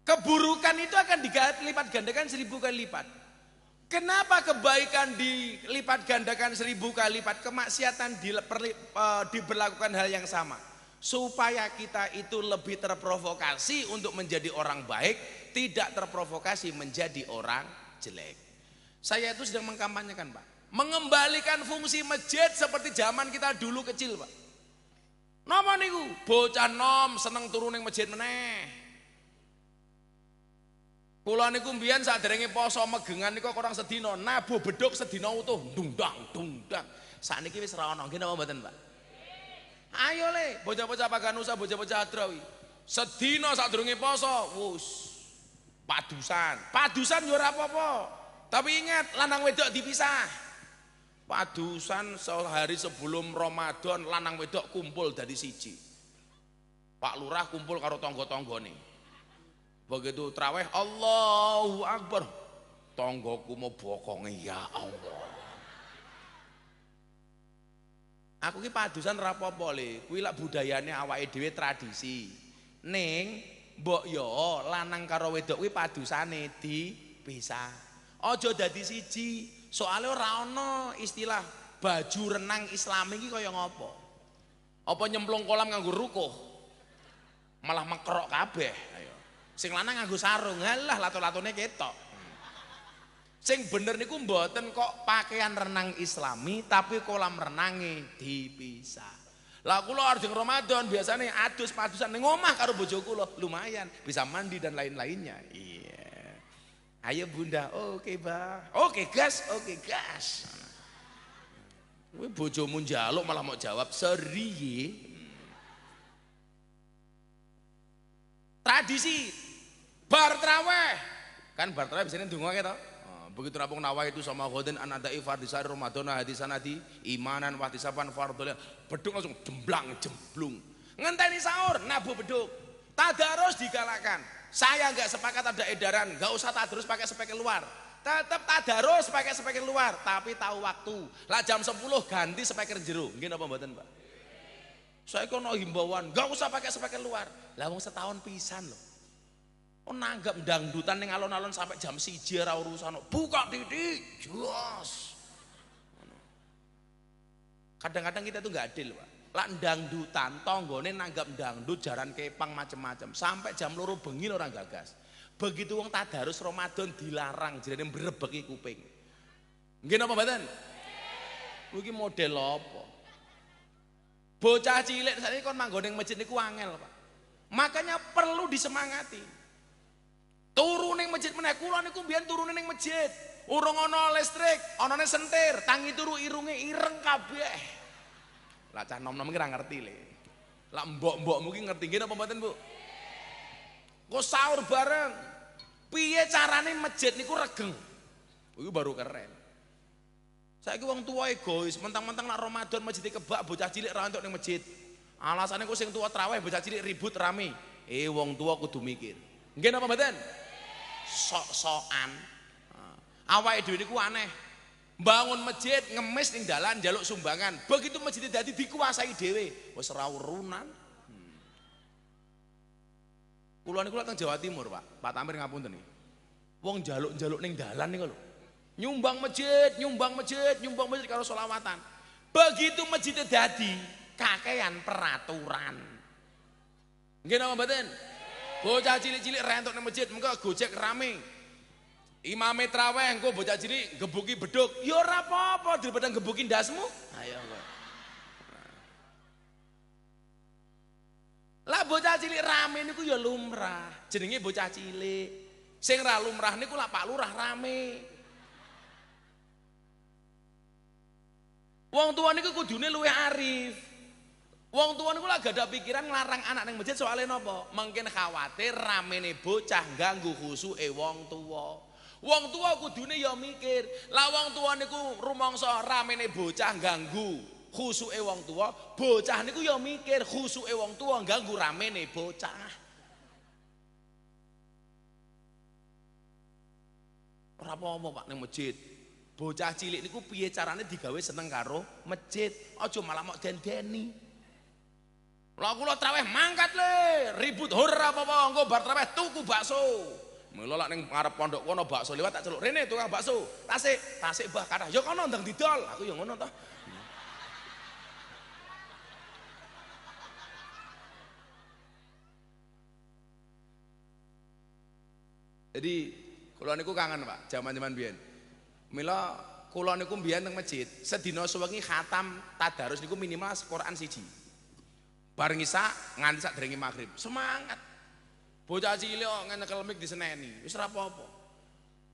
Keburukan itu akan dilipat gandakan 1000 kali lipat. Kenapa kebaikan dilipat gandakan 1000 kali lipat, kemaksiatan diberlakukan hal yang sama? Supaya kita itu lebih terprovokasi untuk menjadi orang baik, tidak terprovokasi menjadi orang jelek. Saya itu sedang mengkampanyekan Pak, mengembalikan fungsi masjid seperti zaman kita dulu kecil Pak. Napa niku? Bocah nom seneng turu ning masjid meneh. Kula niku mbiyen saderenge poso megengan niku kurang sedina, nabuh beduk sedina utuh, dungdang. Sakniki wis ra ono, nggih napa mboten, Pak? Ayo le, bocah-bocah Paganusa, bocah-bocah Hadrawi. Sedina sadurunge poso, wus padusan. Padusan yo ora apa-apa. Tapi ingat, lanang wedok dipisah. Padusan sehari sebelum Ramadan lanang wedok kumpul dari siji. Pak Lurah kumpul karo tangga-tanggane. Begitu traweh Allahu Akbar, tonggoku mau bokonge ya Allah. Aku ki padusan ra apa-apa le, kuwi lak budayane awake dhewe tradisi. Ning mbok yo lanang karo wedok kuwi padusane dipisah. Aja dadi siji, soalé ora ana istilah baju renang Islami iki kaya ngopo. Apa nyemplung kolam nganggo rukuh? Malah mekerok kabeh. Sing lanang nganggo sarung, halah lato-latone ketok. Sing bener niku mboten kok pakaian renang Islami, tapi kolam renange dipisah. Lah kula arep Ramadan biasane adus padusan ning omah karo bojo kula, lumayan bisa mandi dan lain-lainnya. Iya. Ayo Bunda, oke Bah. Oke gas. Kuwi bojomu njaluk malah mau jawab seriye. Tradisi bar traweh kan, bar traweh biasanya ndonga gitu. Begitu rampung nawai itu sama godin anadai fardisari Ramadan hadisanati imanan wahtisaban fardolnya beduk langsung jemblung ngenteni sahur nabuh beduk. Tadarus digalakan. Saya nggak sepakat ada edaran nggak usah tadarus pakai spekel luar, tetap tadarus pakai spekel luar tapi tahu waktu. Lah jam 10 ganti spekel jero, nggih napa mboten Pak? Saya kono himbauan nggak usah pakai spekel luar. Lah wong setahun pisan loh. Oh nanggap dangdutan ning alon-alon sampai jam 1 ora urusan. Buka titik, jos. Kadang-kadang kita tuh nggak adil Pak. Lah dangdutan tonggone nanggap dangdut jaran kepang macem-macem sampai jam 2 bengi orang gagas. Begitu wong tadarus Ramadan dilarang jenenge mbrebeki kuping. Nggih napa mboten? Kuwi iki model apa? Bocah cilik sakniki kon manggon ning masjid niku angel Pak. Makanya perlu disemangati. Turu ning masjid meneh, kula niku mbiyen turune ning masjid. Urung ana listrik, anane sentir, tangi turu irunge ireng kabeh. Lah cah nom-nom iki ora ngerti le. Lah mbok-mbokmu ki ngerti nggih napa mboten, Bu? Kok sahur bareng. Piye carane masjid niku regeng? Iku baru keren. Saiki wong tuwa egois, mentang-mentang nak Ramadan masjid kebak bocah cilik ra entuk ning masjid. Alasane kok sing tuwa traweh bocah cilik ribut rame. Wong tuwa kudu mikir. Nggih napa mboten? sok-sokan. Awake dhewe niku aneh. Bangun masjid ngemis ning dalan njaluk sumbangan. Begitu masjid dadi dikuasai dhewe, wis ora urunan. Kula niku teng Jawa Timur, Pak. Pak Tamir ngapunten iki. Wong njaluk-njaluk ning dalan niku lho. Nyumbang masjid karo selawatan. Begitu masjid dadi kakean peraturan. Nggih napa mboten? Bocah cilik-cilik rentuk ning masjid mengko gojek rame. Imame traweh engko bocah cilik gebuki beduk. Ya ora apa-apa daripada gebuki ndasmu. Ayo kok. Lah bocah cilik rame niku ya lumrah. Jenenge bocah cilik. Sing ra lumrah niku lak Pak Lurah rame. Wong tua niku kudune luwih arif. Wong tua niku lak gak ada pikiran nglarang anak ning masjid soalnya napa? Mungkin khawatir ramene bocah ganggu khusuke wong tua. Wong tua kudune ya mikir, lah wong tua niku rumangsa ramene bocah ganggu khusuke wong tua, bocah niku ya mikir khusuke wong tua ganggu ramene bocah. Ora apa-apa Pak ning masjid. Bocah cilik niku piye carane digawe seneng karo masjid, aja malah mok den-deni. Lah kula traweh mangkat le, ribut ora apa-apa, engko bar traweh tuku bakso. Mula lak ning ngarep pondok kono bakso liwat tak celuk, "Rene tukang bakso." Tasik Mbah kathah. Ya kono ndang didol. Aku ya ngono to. Jadi kula niku kangen Pak, jaman-jaman biyen. Mila kula niku mbiyen teng masjid, sedina sewengi khatam tadarus niku minimal Quran siji. Bar ngisa nganti sak derenge maghrib. Semangat. Bocah cilik kok nyekel mik diseneni, wis ora apa-apa.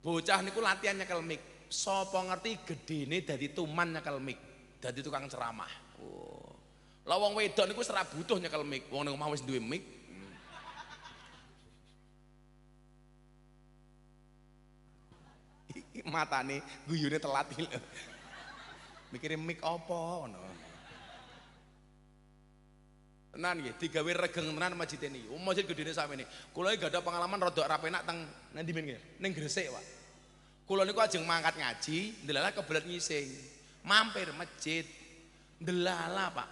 Bocah niku latihan nyekel mik. Sapa ngerti gedene dadi tuman nyekel mik, dadi tukang ceramah. Oh. Lah wong wedok niku wis ora butuh nyekel mik, wong ning omah wis duwe mik. Matane guyune telat iki lho. Mikire mik apa ngono. Tenan nggih, digawe regeng tenan masjid ini. Masjid gedene samene. Kula iki gak ada pengalaman rada ora penak teng nendi men nggih? Ning Gresik, Pak. Kula niku ajeng mangkat ngaji, ndelala kebelet ngising. Mampir masjid. Ndelala, Pak.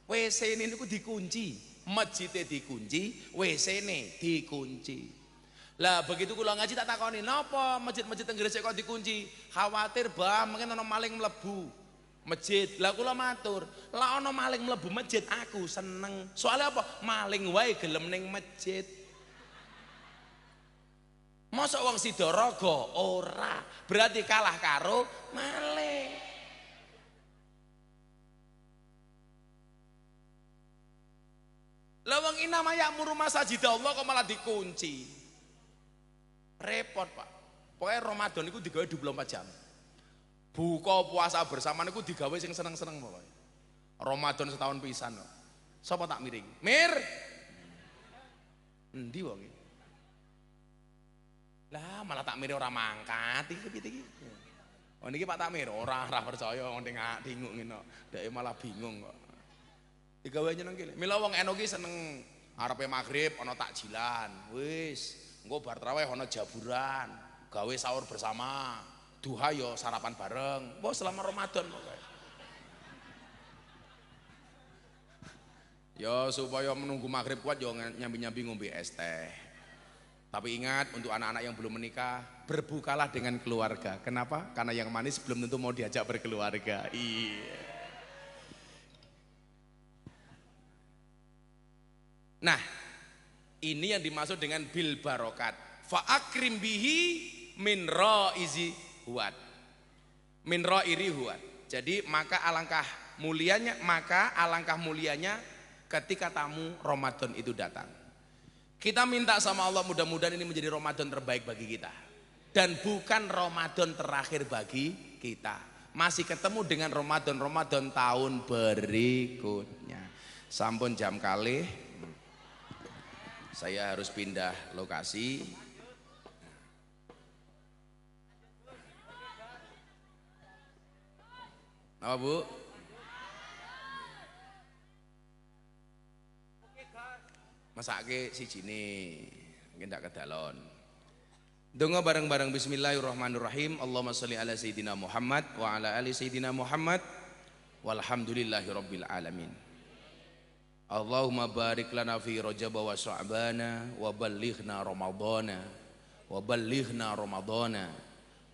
WC-ne niku dikunci. Masjidnya dikunci, WC-ne dikunci. Lah begitu kula ngaji tak takoni, napa masjid-masjid teng Gresik kok dikunci? Khawatir bah mungkin ana maling mlebu masjid. Lah kula matur, lah ana maling mlebu masjid aku seneng. Soalnya apa? Maling wae gelem ning masjid. Masa wong Sidaraga ora, berarti kalah karo maling. Lah wong inama ya'muru masajid Allah kok malah dikunci. Repot Pak. Pokoknya Ramadan itu digawe 24 jam. Buka puasa bersama niku digawe sing seneng-seneng pokoknya. Ramadan setahun pisan kok. Sapa tak miring? Mir. Endi wong iki? Lah malah tak mir ora mangkat iki piye iki? Oh niki Pak Takmir ora percaya ngending dinguk ngene. Deke malah bingung kok. Digawe nyeneng kene. Mila wong eno ki seneng arepe magrib ana takjilan. Wis, engko bar traweh ana jaburan, gawe sahur bersama. Duha yo sarapan bareng. Wah selama Ramadan pokoknya. Ya supaya menunggu maghrib kuat yo nyambi-nyambi ngombe es teh. Tapi ingat untuk anak-anak yang belum menikah, berbukalah dengan keluarga. Kenapa? Karena yang manis belum tentu mau diajak berkeluarga. Iya. Nah, ini yang dimaksud dengan bil barokat. Fa akrim bihi min raizi huwat. Min rairi huwat. Jadi maka alangkah mulianya ketika tamu Ramadan itu datang. Kita minta sama Allah mudah-mudahan ini menjadi Ramadan terbaik bagi kita. Dan bukan Ramadan terakhir bagi kita. Masih ketemu dengan Ramadan tahun berikutnya. Sampun jam kalih. Saya harus pindah lokasi. Apa Bu? Masake sijine, mungkin tak kedalon. Donga bareng-bareng bismillahirrahmanirrahim. Allahumma sholli ala sayyidina Muhammad wa ala ali sayyidina Muhammad walhamdulillahi rabbil alamin. Allahumma barik lana fi Rajab wa Sya'bana wa ballighna Ramadhana wa ballighna Ramadhana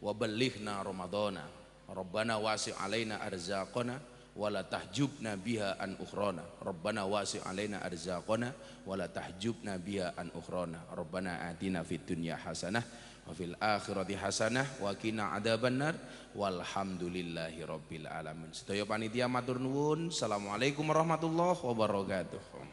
wa ballighna Ramadhana. Rabbana wasi' alaina arzaqana wa la tahjubna biha an ukhrana. Rabbana wasi' alaina arzaqana wa la tahjubna biha an ukhrana. Rabbana atina fid dunya hasanah wa fil akhirati hasanah wa qina adzabannar walhamdulillahi rabbil alamin. Sedaya panitia matur nuwun. Assalamualaikum warahmatullahi wabarakatuh.